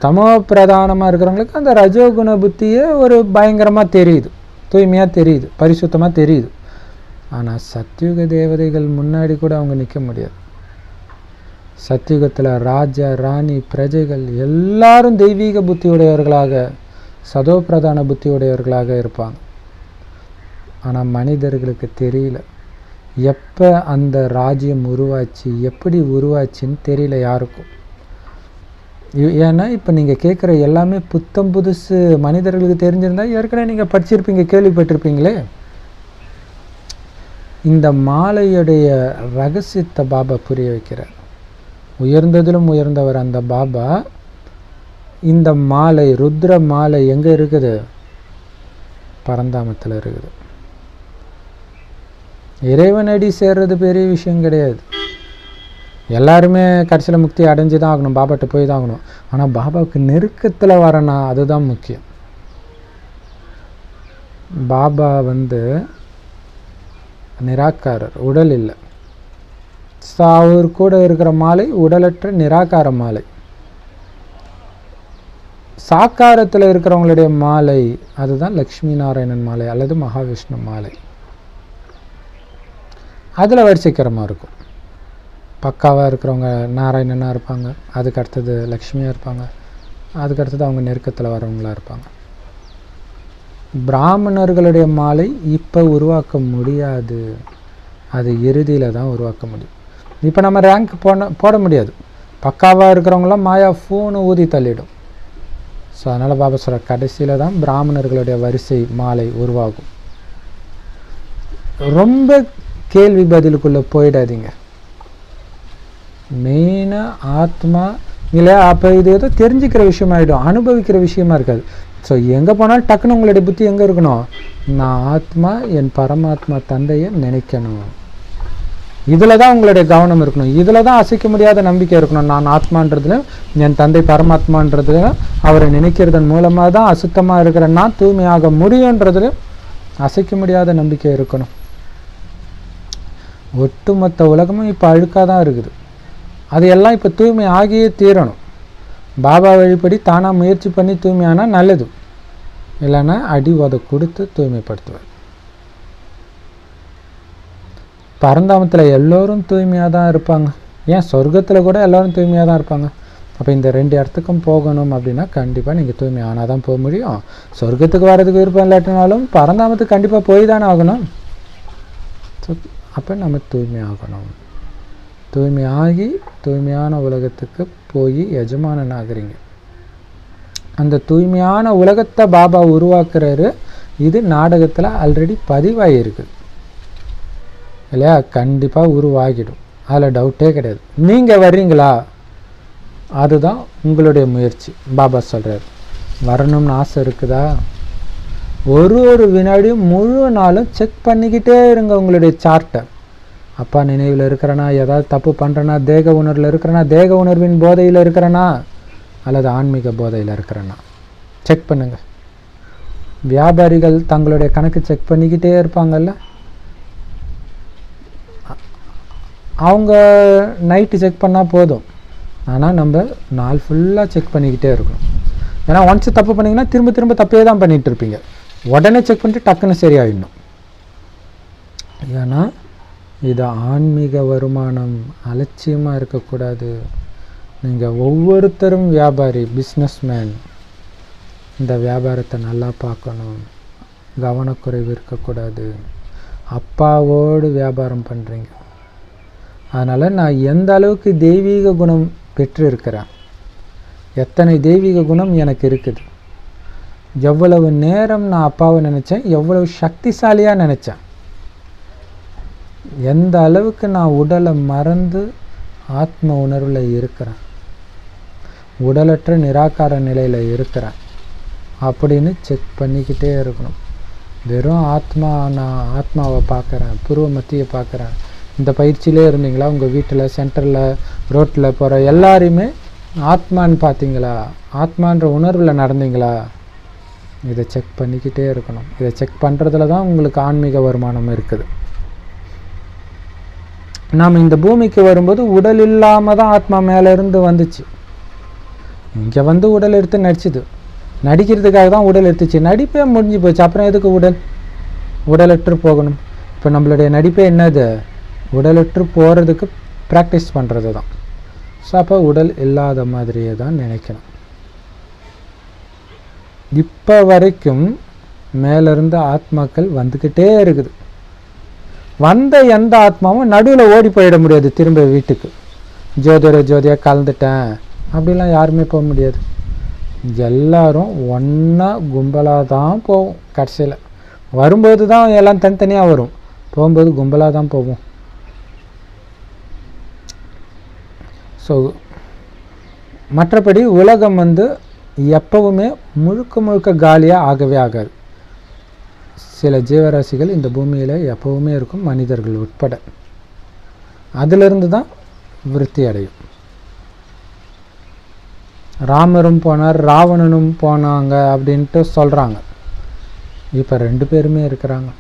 தமோ பிரதானமாக இருக்கிறவங்களுக்கு அந்த ரஜோகுண புத்தியே ஒரு பயங்கரமாக தெரியுது, தூய்மையாக தெரியுது, பரிசுத்தமாக தெரியுது. ஆனால் சத்தியுக தேவதைகள் முன்னாடி கூட அவங்க நிற்க முடியாது. சத்தியுகத்தில் ராஜா ராணி பிரஜைகள் எல்லாரும் தெய்வீக புத்தியுடையவர்களாக, சதோ பிரதான புத்தியுடையவர்களாக இருப்பாங்க. ஆனால் மனிதர்களுக்கு தெரியல எப்போ அந்த ராஜ்யம் உருவாச்சு, எப்படி உருவாச்சுன்னு தெரியல யாருக்கும். ஏன்னா இப்போ நீங்கள் கேட்குற எல்லாமே புத்தம் புதுசு. மனிதர்களுக்கு தெரிஞ்சிருந்தால் ஏற்கனவே நீங்கள் படிச்சிருப்பீங்க, கேள்விப்பட்டிருப்பீங்களே. இந்த மாலையுடைய ரகசியத்தை பாபா புரிய வைக்கிறார். உயர்ந்ததிலும் உயர்ந்தவர் அந்த பாபா. இந்த மாலை, ருத்ர மாலை எங்கே இருக்குது? பரந்தாமத்தில் இருக்குது. இறைவனடி சேர்றது பெரிய விஷயம் கிடையாது. எல்லாருமே கடைசியில் முக்தி அடைஞ்சு தான் ஆகணும், பாபாட்ட போய் தான் ஆகணும். ஆனால் பாபாவுக்கு நெருக்கத்தில் வரணும், அதுதான் முக்கியம். பாபா வந்து நிராகாரர், உடல் இல்லை. அவர் கூட இருக்கிற மாலை உடலற்ற நிராகார மாலை. சாக்காரத்தில் இருக்கிறவங்களுடைய மாலை அதுதான் லக்ஷ்மி நாராயணன் மாலை அல்லது மகாவிஷ்ணு மாலை. அதில் வரிசைக்கிரமாக இருக்கும். பக்காவாக இருக்கிறவங்க நாராயணனாக இருப்பாங்க, அதுக்கு அடுத்தது லக்ஷ்மியாக இருப்பாங்க, அதுக்கு அடுத்தது அவங்க நெருக்கத்தில் வரவங்களாக இருப்பாங்க. பிராமணர்களுடைய மாலை இப்போ உருவாக்க முடியாது, அது இறுதியில் தான் உருவாக்க முடியும். இப்போ நம்ம ரேங்க் போட முடியாது. பக்காவாக இருக்கிறவங்களாம் மாயா ஃபோனு ஊதி தள்ளிடும். ஸோ அதனால் பாபா சொல்கிற கடைசியில் தான் பிராமணர்களுடைய வரிசை மாலை உருவாகும். ரொம்ப கேள்வி பதிலுக்குள்ளே போயிடாதீங்க. மெயினாக ஆத்மா இல்லை. அப்போ இது ஏதோ தெரிஞ்சுக்கிற விஷயமாயிடும், அனுபவிக்கிற விஷயமா இருக்காது. ஸோ எங்கே போனாலும் டக்குன்னு உங்களுடைய புத்தி எங்கே இருக்கணும்? நான் ஆத்மா, என் பரமாத்மா தந்தையை நினைக்கணும். இதில் தான் உங்களுடைய கவனம் இருக்கணும். இதில் தான் அசைக்க முடியாத நம்பிக்கை இருக்கணும். நான் ஆத்மான்றதுல, என் தந்தை பரமாத்மான்றதுல, அவரை நினைக்கிறதன் மூலமாக தான் அசுத்தமாக இருக்கிற நான் தூய்மையாக முடியுன்றதுல அசைக்க முடியாத நம்பிக்கை இருக்கணும். ஒட்டுமொத்த உலகமும் இப்போ அழுக்காக தான் இருக்குது. அதையெல்லாம் இப்போ தூய்மை ஆகியே தீரணும். பாபா வழிபடி தானாக முயற்சி பண்ணி தூய்மையானால் நல்லது. இல்லைன்னா அடி உதை கொடுத்து தூய்மைப்படுத்துவார். பரந்தாமத்தில் எல்லோரும் தூய்மையாக தான் இருப்பாங்க. ஏன் சொர்க்கத்தில் கூட எல்லோரும் தூய்மையாக தான் இருப்பாங்க. அப்போ இந்த 2 இடத்துக்கும் போகணும் அப்படின்னா கண்டிப்பாக நீங்கள் தூய்மை ஆனால் தான் போக முடியும். சொர்க்கத்துக்கு வர்றதுக்கு விருப்பம் இல்லாட்டினாலும் பரந்தாமத்துக்கு கண்டிப்பாக போய் தானே ஆகணும். ஸோ அப்போ நம்ம தூய்மை ஆகணும். தூய்மையாகி தூய்மையான உலகத்துக்கு போய் எஜமானன் ஆகுறீங்க. அந்த தூய்மையான உலகத்தை பாபா உருவாக்குறாரு. இது நாடகத்தில் ஆல்ரெடி பதிவாகிருக்கு இல்லையா? கண்டிப்பாக உருவாகிடும், அதில் டவுட்டே கிடையாது. நீங்கள் வர்றீங்களா? அதுதான் உங்களுடைய முயற்சி. பாபா சொல்கிறார், வரணும்னு ஆசை இருக்குதா? ஒரு வினாடியும் முழு நாளும் செக் பண்ணிக்கிட்டே இருங்க உங்களுடைய சார்ட்டை. அப்பா நினைவில் இருக்கிறனா, ஏதாவது தப்பு பண்ணுறேன்னா, தேக உணர்வில் இருக்கிறனா, தேக உணர்வின் போதையில் இருக்கிறனா, அல்லது ஆன்மீக போதையில் இருக்கிறனா, செக் பண்ணுங்க. வியாபாரிகள் தங்களுடைய கணக்கு செக் பண்ணிக்கிட்டே இருப்பாங்கல்ல, அவங்க நைட்டு செக் பண்ணால் போதும். ஆனால் நம்ம நாள் ஃபுல்லாக செக் பண்ணிக்கிட்டே இருக்கணும். ஏன்னா ஒன்ஸ் தப்பு பண்ணிங்கன்னா திரும்ப திரும்ப தப்பே தான் பண்ணிகிட்டு இருப்பீங்க. உடனே செக் பண்ணிட்டு டக்குன்னு சரியாயிடணும். ஏன்னா இது ஆன்மீக வருமானம், அலட்சியமாக இருக்கக்கூடாது. நீங்கள் ஒவ்வொருத்தரும் வியாபாரி, பிஸ்னஸ்மேன். இந்த வியாபாரத்தை நல்லா பார்க்கணும், கவனக்குறைவு இருக்கக்கூடாது. அப்பாவோடு வியாபாரம் பண்ணுறீங்க. அதனால் நான் எந்த அளவுக்கு தெய்வீக குணம் பெற்று இருக்கிறேன், எத்தனை தெய்வீக குணம் எனக்கு இருக்குது, எவ்வளவு நேரம் நான் அப்பாவை நினச்சேன், எவ்வளவு சக்திசாலியாக நினச்சேன், எந்த அளவுக்கு நான் உடலை மறந்து ஆத்ம உணர்வில் இருக்கிறேன், உடலற்ற நிராகார நிலையில் இருக்கிறேன் அப்படின்னு செக் பண்ணிக்கிட்டே இருக்கணும். வெறும் நான் ஆத்மாவை பார்க்குறேன், புருவ மத்தியை பார்க்குறேன். இந்த பயிற்சியிலே இருந்தீங்களா? உங்கள் வீட்டில், சென்டரில், ரோட்டில் போகிற எல்லாரையுமே ஆத்மான்னு பார்த்தீங்களா? ஆத்மான்ற உணர்வில் நடந்தீங்களா? இதை செக் பண்ணிக்கிட்டே இருக்கணும். இதை செக் பண்ணுறதுல தான் உங்களுக்கு ஆன்மீக வருமானம் இருக்குது. நாம் இந்த பூமிக்கு வரும்போது உடல் இல்லாமல் தான் ஆத்மா மேலேருந்து வந்துச்சு. இங்கே வந்து உடல் எடுத்து நடிச்சுது. நடிக்கிறதுக்காக தான் உடல் எடுத்துச்சு. நடிப்பே முடிஞ்சு போச்சு. அப்புறம் எதுக்கு உடலற்று போகணும்? இப்போ நம்மளுடைய நடிப்பே என்னது? உடலற்று போகிறதுக்கு ப்ராக்டிஸ் பண்ணுறது தான். ஸோ அப்போ உடல் இல்லாத மாதிரியே தான் நினைக்கணும். இப்போ வரைக்கும் மேலேருந்து ஆத்மாக்கள் வந்துக்கிட்டே இருக்குது. வந்த எந்த ஆத்மாவும் நடுவில் ஓடி போயிட முடியாது. திரும்ப வீட்டுக்கு ஜோதியாக கலந்துட்டேன் அப்படிலாம் யாருமே போக முடியாது. எல்லாரும் ஒன்றா கும்பலாக தான் போவோம். கடைசியில் வரும்போது தான் எல்லாம் தனித்தனியாக வரும், போகும்போது கும்பலாக தான் போவோம். ஸோ மற்றபடி உலகம் எப்பவுமே முழுக்க காலியாக ஆகவே ஆகாது. சில ஜீவராசிகள் இந்த பூமியில் எப்பவுமே இருக்கும், மனிதர்கள் உட்பட. அதிலிருந்து தான் விருத்தி அடையும். ராமரும் போனார், ராவணனும் போனாங்க அப்படின்ட்டு சொல்கிறாங்க. இப்போ 2 பேருமே இருக்கிறாங்க.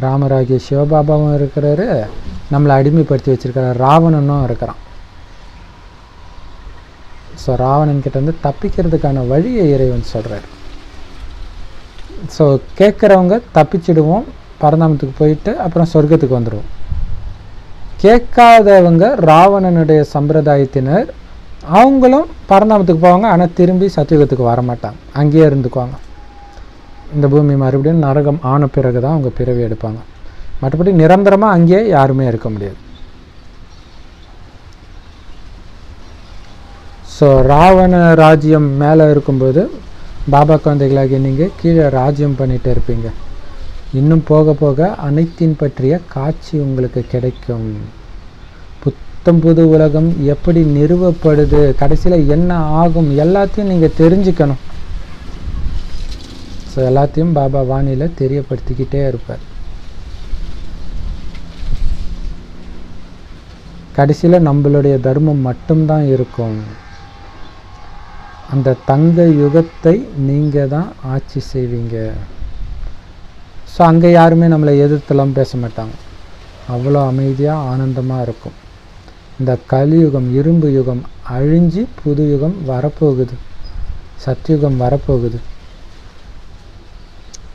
ராமராகிய சிவபாபாவும் இருக்கிறாரு, நம்மளை அடிமைப்படுத்தி வச்சிருக்கிறார் ராவணனும் இருக்கிறான். ஸோ ராவணன்கிட்ட தப்பிக்கிறதுக்கான வழியை இறைவன் சொல்கிறார். ஸோ கேட்குறவங்க தப்பிச்சிடுவோம், பரந்தாமத்துக்கு போயிட்டு அப்புறம் சொர்க்கத்துக்கு வந்துடுவோம். கேட்காதவங்க ராவணனுடைய சம்பிரதாயத்தினர், அவங்களும் பரந்தாமத்துக்கு போவாங்க, ஆனால் திரும்பி சத்தியுகத்துக்கு வரமாட்டாங்க, அங்கேயே இருந்துக்குவாங்க. இந்த பூமி மறுபடியும் நரகம் ஆன பிறகு தான் அவங்க பிறவி எடுப்பாங்க. மற்றபடி நிரந்தரமாக அங்கேயே யாருமே இருக்க முடியாது. ஸோ ராவண ராஜ்யம் மேலே இருக்கும்போது பாபா குழந்தைகளாகி நீங்கள் கீழே ராஜ்யம் பண்ணிகிட்டு இருப்பீங்க. இன்னும் போக போக அனைத்தின் பற்றிய காட்சி உங்களுக்கு கிடைக்கும். புத்தம் புது உலகம் எப்படி நிறுவப்படுது, கடைசியில் என்ன ஆகும், எல்லாத்தையும் நீங்கள் தெரிஞ்சுக்கணும். ஸோ எல்லாத்தையும் பாபா வாணியில் தெரியப்படுத்திக்கிட்டே இருப்பார். கடைசியில் நம்மளுடைய தர்மம் மட்டும்தான் இருக்கும். அந்த தங்க யுகத்தை நீங்கள் தான் ஆட்சி செய்வீங்க. ஸோ அங்கே யாருமே நம்மளை எதிர்த்தெல்லாம் பேச மாட்டாங்க. அவ்வளோ அமைதியாக ஆனந்தமாக இருக்கும். இந்த கலியுகம், இரும்பு யுகம் அழிஞ்சு புது யுகம் வரப்போகுது, சத்யுகம் வரப்போகுது.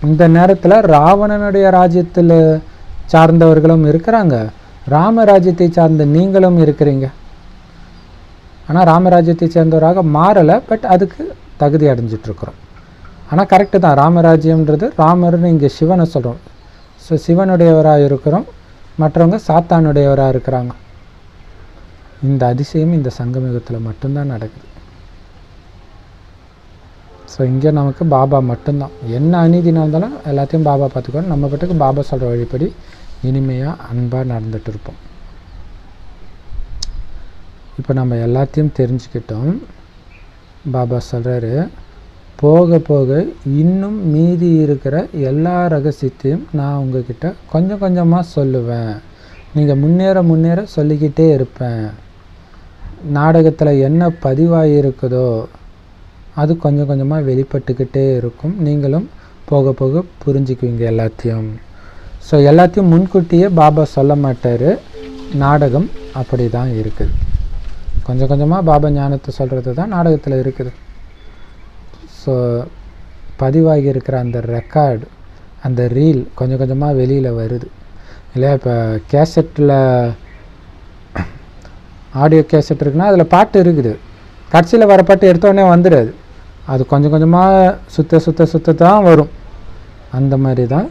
இந்த நேரத்தில் ராவணனுடைய ராஜ்யத்தில் சார்ந்தவர்களும் இருக்கிறாங்க, ராமராஜ்யத்தை சார்ந்த நீங்களும் இருக்கிறீங்க. ஆனால் ராமராஜ்யத்தை சேர்ந்தவராக மாறலை, பட் அதுக்கு தகுதி அடைஞ்சிட்ருக்குறோம். ஆனால் கரெக்டு தான், ராமராஜ்யம்ன்றது ராமர்னு இங்கே சிவனை சொல்கிறோம். ஸோ சிவனுடையவராக இருக்கிறோம், மற்றவங்க சாத்தானுடையவராக இருக்கிறாங்க. இந்த அதிசயம் இந்த சங்கமயுகத்தில் மட்டும்தான் நடக்குது. ஸோ இங்கே நமக்கு பாபா மட்டும்தான். என்ன அநீதினா இருந்தாலும் எல்லாத்தையும் பாபா பார்த்துக்கணும். நம்ம பாட்டுக்கு பாபா சொல்கிற வழிப்படி இனிமையாக அன்பாக நடந்துகிட்டு இருப்போம். இப்போ நம்ம எல்லாத்தையும் தெரிஞ்சுக்கிட்டோம். பாபா சொல்கிறாரு, போக போக இன்னும் மீதி இருக்கிற எல்லா ரகசியத்தையும் நான் உங்ககிட்ட கொஞ்சம் கொஞ்சமாக சொல்லுவேன். நீங்கள் முன்னேற முன்னேற சொல்லிக்கிட்டே இருப்பேன். நாடகத்தில் என்ன பதிவாகி இருக்குதோ அது கொஞ்சம் கொஞ்சமாக வெளிப்பட்டுக்கிட்டே இருக்கும். நீங்களும் போக போக புரிஞ்சுக்குவீங்க எல்லாத்தையும். ஸோ எல்லாத்தையும் முன்கூட்டியே பாபா சொல்ல மாட்டார். நாடகம் அப்படி தான் இருக்குது. கொஞ்சம் கொஞ்சமாக பாபா ஞானத்தை சொல்கிறது தான் நாடகத்தில் இருக்குது. ஸோ பதிவாகி இருக்கிற அந்த ரெக்கார்டு, அந்த ரீல் கொஞ்சம் கொஞ்சமாக வெளியில் வருது இல்லையா? இப்போ கேசட்டில் ஆடியோ கேசட் இருக்குன்னா அதில் பாட்டு இருக்குது, கடைசியில் வர பாட்டு எடுத்தோடனே வந்துடாது. அது கொஞ்சம் கொஞ்சமாக சுத்த தான் வரும். அந்த மாதிரி தான்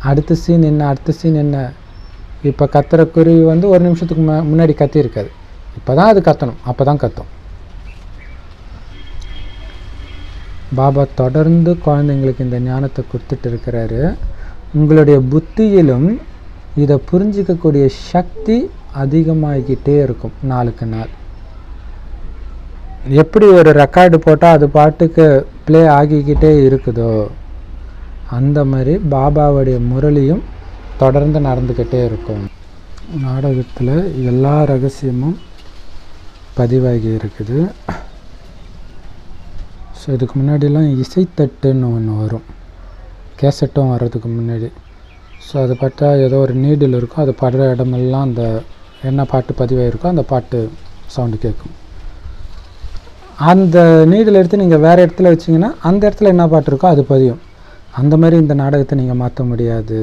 அடுத்த சீன் என்ன, அடுத்த சீன் என்ன. இப்போ கத்துற குருவி ஒரு நிமிஷத்துக்கு முன்னாடி கத்தி இருக்காது, இப்போ தான் அது கத்தணும், அப்போ தான் கத்தும். பாபா தொடர்ந்து குழந்தைங்களுக்கு இந்த ஞானத்தை கொடுத்துட்டு இருக்கிறாரு. உங்களுடைய புத்தியிலும் இதை புரிஞ்சிக்கக்கூடிய சக்தி அதிகமாகிக்கிட்டே இருக்கும் நாளுக்கு நாள். எப்படி ஒரு ரெக்கார்டு போட்டால் அது பாட்டுக்கு ப்ளே ஆகிக்கிட்டே இருக்குதோ அந்த மாதிரி பாபாவுடைய முரளியும் தொடர்ந்து நடந்துக்கிட்டே இருக்கும். நாடகத்தில் எல்லா ரகசியமும் பதிவாகி இருக்குது. ஸோ இதுக்கு முன்னாடிலாம் இசைத்தட்டுன்னு ஒன்று வரும், கேசட்டும் வர்றதுக்கு முன்னாடி. ஸோ அது பார்த்தா ஏதோ ஒரு நீடில் இருக்கும், அது படுற இடமெல்லாம் அந்த என்ன பாட்டு பதிவாயிருக்கோ அந்த பாட்டு சவுண்டு கேட்கும். அந்த நீடில் எடுத்து நீங்கள் வேறு இடத்துல வச்சிங்கன்னா அந்த இடத்துல என்ன பாட்டு இருக்கோ அது பதியும். அந்த மாதிரி இந்த நாடகத்தை நீங்கள் மாற்ற முடியாது.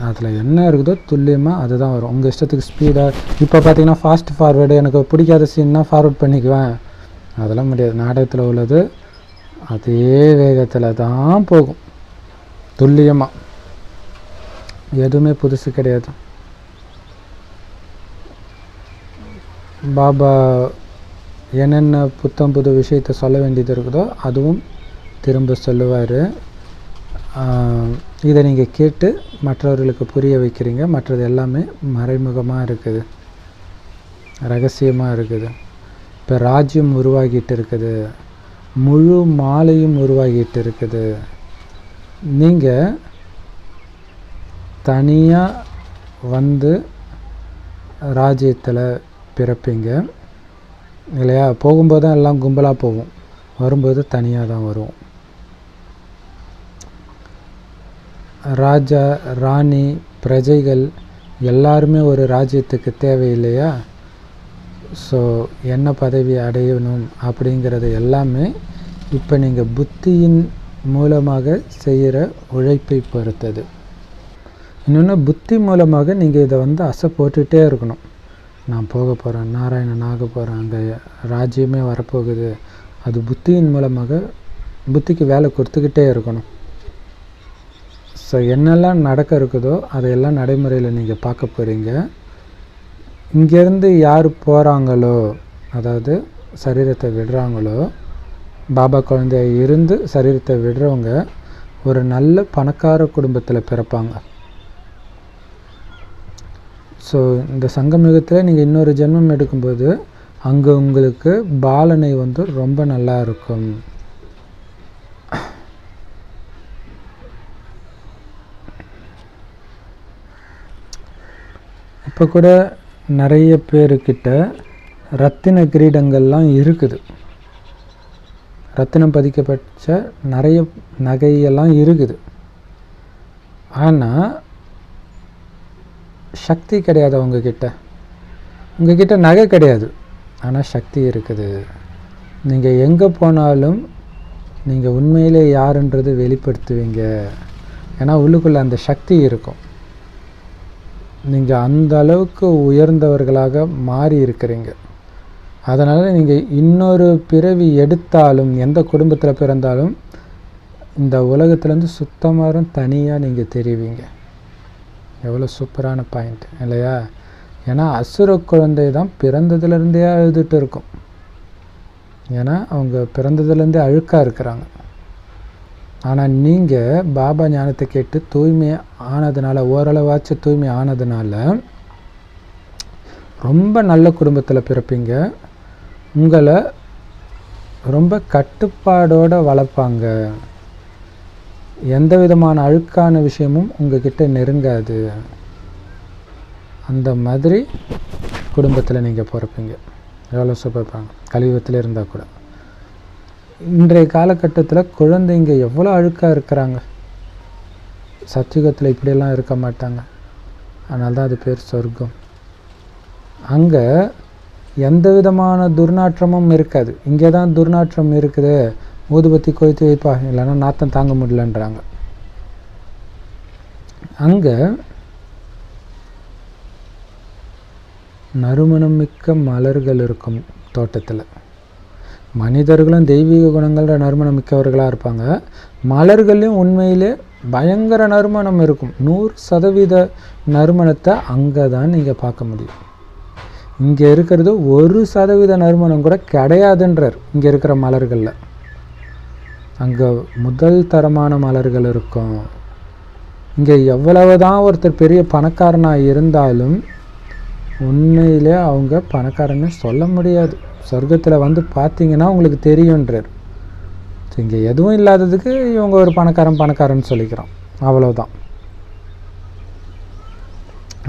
அதில் என்ன இருக்குதோ துல்லியமாக அதுதான் வரும். உங்கள் இஷ்டத்துக்கு ஸ்பீடாக இப்போ பார்த்தீங்கன்னா ஃபாஸ்ட் ஃபார்வேர்டு, எனக்கு பிடிக்காத சீன்னா ஃபார்வர்ட் பண்ணிக்குவேன், அதெல்லாம் முடியாது. நாடகத்தில் உள்ளது அதே வேகத்தில் தான் போகும், துல்லியமாக, எதுவுமே புதுசு கிடையாது. பாபா என்னென்ன புத்தம் புது விஷயத்தை சொல்ல வேண்டியது இருக்குதோ அதுவும் திரும்ப சொல்லுவார். இதை நீங்கள் கேட்டு மற்றவர்களுக்கு புரிய வைக்கிறீங்க. மற்றது எல்லாமே மறைமுகமாக இருக்குது, ரகசியமாக இருக்குது. இப்போ ராஜ்யம் உருவாகிட்டு இருக்குது, முழு மாலையும் உருவாகிட்டு இருக்குது. நீங்கள் தனியாக ராஜ்யத்தில் பிறப்பீங்க இல்லையா? போகும்போது தான் எல்லாம் கும்பலாக போகும், வரும்போது தனியாக தான் வரும். ராஜா, ராணி, பிரஜைகள் எல்லாருமே ஒரு ராஜ்யத்துக்கு தேவையில்லையா? ஸோ என்ன பதவி அடையணும் அப்படிங்கிறது எல்லாமே இப்போ நீங்கள் புத்தியின் மூலமாக செய்கிற உழைப்பை பொறுத்தது. இன்னொன்று, புத்தி மூலமாக நீங்கள் இதை அசை போட்டுகிட்டே இருக்கணும். நான் போக போகிறேன், நாராயணன் ஆக போகிறேன், அங்கே ராஜ்யமே வரப்போகுது. அது புத்தியின் மூலமாக புத்திக்கு வேலை கொடுத்துக்கிட்டே இருக்கணும். ஸோ என்னெல்லாம் நடக்க இருக்குதோ அதையெல்லாம் நடைமுறையில் நீங்கள் பார்க்க போகிறீங்க. இங்கேருந்து யார் போகிறாங்களோ, அதாவது சரீரத்தை விடுறாங்களோ, பாபா குழந்தைய இருந்து சரீரத்தை விடுறவங்க ஒரு நல்ல பணக்கார குடும்பத்தில் பிறப்பாங்க. ஸோ இந்த சங்கமயுகத்தில் நீங்கள் இன்னொரு ஜென்மம் எடுக்கும்போது அங்கே உங்களுக்கு பாலனை ரொம்ப நல்லா இருக்கும். இப்போ கூட நிறைய பேருக்கிட்ட ரத்தின கிரீடங்கள்லாம் இருக்குது, ரத்தினம் பதிக்கப்பட்ட நிறைய நகையெல்லாம் இருக்குது. ஆனால் சக்தி கிடையாது உங்ககிட்ட. உங்ககிட்ட நகை கிடையாது, ஆனால் சக்தி இருக்குது. நீங்கள் எங்கே போனாலும் நீங்கள் உண்மையிலே யாருன்றது வெளிப்படுத்துவீங்க. ஏன்னா உள்ளுக்குள்ளே அந்த சக்தி இருக்கும். நீங்கள் அந்த அளவுக்கு உயர்ந்தவர்களாக மாறி இருக்கிறீங்க. அதனால் நீங்கள் இன்னொரு பிறவி எடுத்தாலும், எந்த குடும்பத்தில் பிறந்தாலும், இந்த உலகத்துலேருந்து சுத்தமாக தனியாக நீங்கள் தெரிவிங்க. எவ்வளோ சூப்பரான பாயிண்ட் இல்லையா? ஏன்னா அசுர குழந்தை தான் பிறந்ததுலேருந்தே அழுதுட்டு இருக்கும். ஏன்னா அவங்க பிறந்ததுலேருந்தே அழுக்காக இருக்கிறாங்க. ஆனால் நீங்கள் பாபா ஞானத்தை கேட்டு தூய்மை ஆனதுனால, ஓரளவாச்சும் தூய்மை ஆனதுனால ரொம்ப நல்ல குடும்பத்தில் பிறப்பீங்க. உங்களை ரொம்ப கட்டுப்பாடோடு வளர்ப்பாங்க. எந்த விதமான அழுக்கான விஷயமும் உங்ககிட்ட நெருங்காது. அந்த மாதிரி குடும்பத்தில் நீங்கள் பிறப்பீங்க. எவ்வளோ சூப்பர்ப்பாங்க. கலியுகத்தில் இருந்தால் கூட. இன்றைய காலகட்டத்தில் குழந்தைங்க எவ்வளோ அழுக்காக இருக்கிறாங்க. சத்தியுகத்தில் இப்படியெல்லாம் இருக்க மாட்டாங்க. அதனால தான் அது பேர் சொர்க்கம். அங்கே எந்த விதமான துர்நாற்றமும் இருக்காது. இங்கே தான் துர்நாற்றம் இருக்குது. ஊதுபத்தி கொய்த்து வைப்பா, இல்லைன்னா நாத்தம் தாங்க முடியலன்றாங்க. அங்கே நறுமணம் மிக்க மலர்கள் இருக்கும் தோட்டத்தில். மனிதர்களும் தெய்வீக குணங்கள நறுமணம் மிக்கவர்களாக இருப்பாங்க. மலர்களையும் உண்மையிலே பயங்கர நறுமணம் இருக்கும். 100% நறுமணத்தை அங்கே தான் நீங்கள் பார்க்க முடியும். இங்கே இருக்கிறது 1% நறுமணம் கூட கிடையாதுன்றார் இங்கே இருக்கிற மலர்களில். அங்கே முதல் தரமான மலர்கள் இருக்கும். இங்கே எவ்வளவு தான் ஒருத்தர் பெரிய பணக்காரனாக இருந்தாலும் உண்மையிலே அவங்க பணக்காரன்னு சொல்ல முடியாது. சொர்க்கத்தில் வந்து பார்த்தீங்கன்னா உங்களுக்கு தெரியுன்றார். இங்கே எதுவும் இல்லாததுக்கு இவங்க ஒரு பணக்காரன்னு சொல்லிக்கிறோம், அவ்வளோதான்.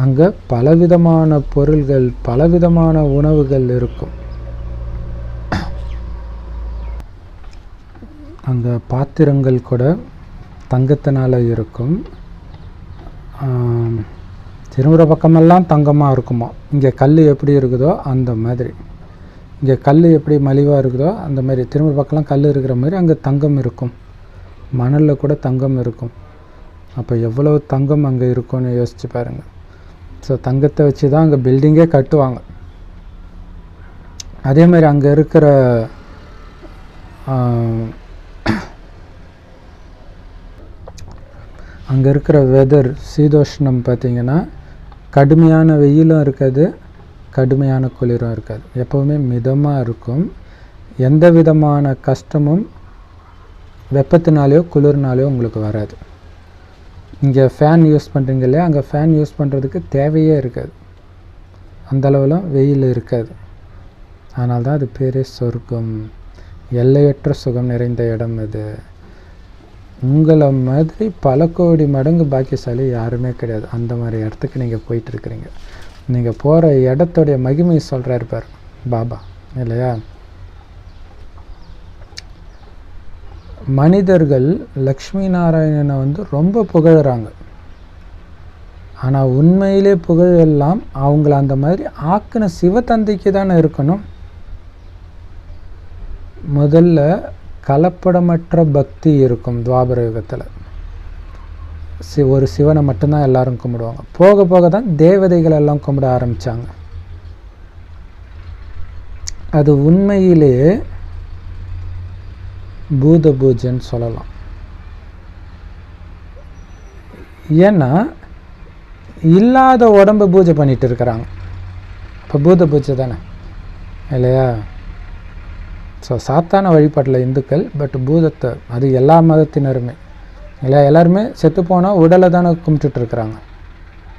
அங்கே பலவிதமான பொருள்கள், பலவிதமான உணவுகள் இருக்கும். அங்கே பாத்திரங்கள் கூட தங்கத்தினால் இருக்கும். திரும்புகிற பக்கமெல்லாம் தங்கமாக இருக்குமா. இங்கே கல் எப்படி இருக்குதோ அந்த மாதிரி, இங்கே கல் எப்படி மலிவாக இருக்குதோ அந்த மாதிரி திரும்புகிற பக்கம்லாம் கல் இருக்கிற மாதிரி அங்கே தங்கம் இருக்கும். மணலில் கூட தங்கம் இருக்கும். அப்போ எவ்வளோ தங்கம் அங்கே இருக்கும்னு யோசித்து பாருங்கள். ஸோ தங்கத்தை வச்சு தான் அங்கே பில்டிங்கே கட்டுவாங்க. அதே மாதிரி அங்கே இருக்கிற வெதர், சீதோஷ்ணம் பார்த்திங்கன்னா கடுமையான வெயிலும் இருக்காது, கடுமையான குளிரும் இருக்காது. எப்போவுமே மிதமாக இருக்கும். எந்த விதமான கஷ்டமும் வெப்பத்தினாலேயோ குளிர்னாலேயோ உங்களுக்கு வராது. இங்கே ஃபேன் யூஸ் பண்ணுறீங்க இல்லையா, அங்கே ஃபேன் யூஸ் பண்ணுறதுக்கு தேவையே இருக்காது. அந்தளவுலாம் வெயில் இருக்காது. அதனால தான் அது பேரே சொர்க்கம். எல்லையற்ற சுகம் நிறைந்த இடம் அது. உங்களை மாதிரி பல கோடி மடங்கு பாக்கியசாலி யாருமே கிடையாது. அந்த மாதிரி இடத்துக்கு நீங்கள் போயிட்டுருக்கிறீங்க. நீங்கள் போகிற இடத்துடைய மகிமை சொல்கிறாரு பார் பாபா இல்லையா. மனிதர்கள் லக்ஷ்மி நாராயணனை வந்து ரொம்ப புகழறாங்க. ஆனால் உண்மையிலே புகழெல்லாம் அவங்கள அந்த மாதிரி ஆக்கின சிவதந்தைக்கு தானே இருக்கணும். முதல்ல கலப்படமற்ற பக்தி இருக்கும் துவாபர யுகத்தில். ஒரு சிவனை மட்டும்தான் எல்லாரும் கும்பிடுவாங்க. போக போக தான் தேவதைகள் எல்லாம் கும்பிட ஆரம்பித்தாங்க. அது உண்மையிலே பூத பூஜைன்னு சொல்லலாம். ஏன்னா இல்லாத உடம்பை பூஜை பண்ணிட்டு இருக்கிறாங்க. இப்போ பூத பூஜை தானே இல்லையா. ஸோ சாத்தான வழிபாட்டில் இந்துக்கள், பட் பூதத்தை அது எல்லா மதத்தினருமே இல்லையா. எல்லாருமே செத்து போனால் உடலை தானே கும்பிட்டுட்ருக்குறாங்க.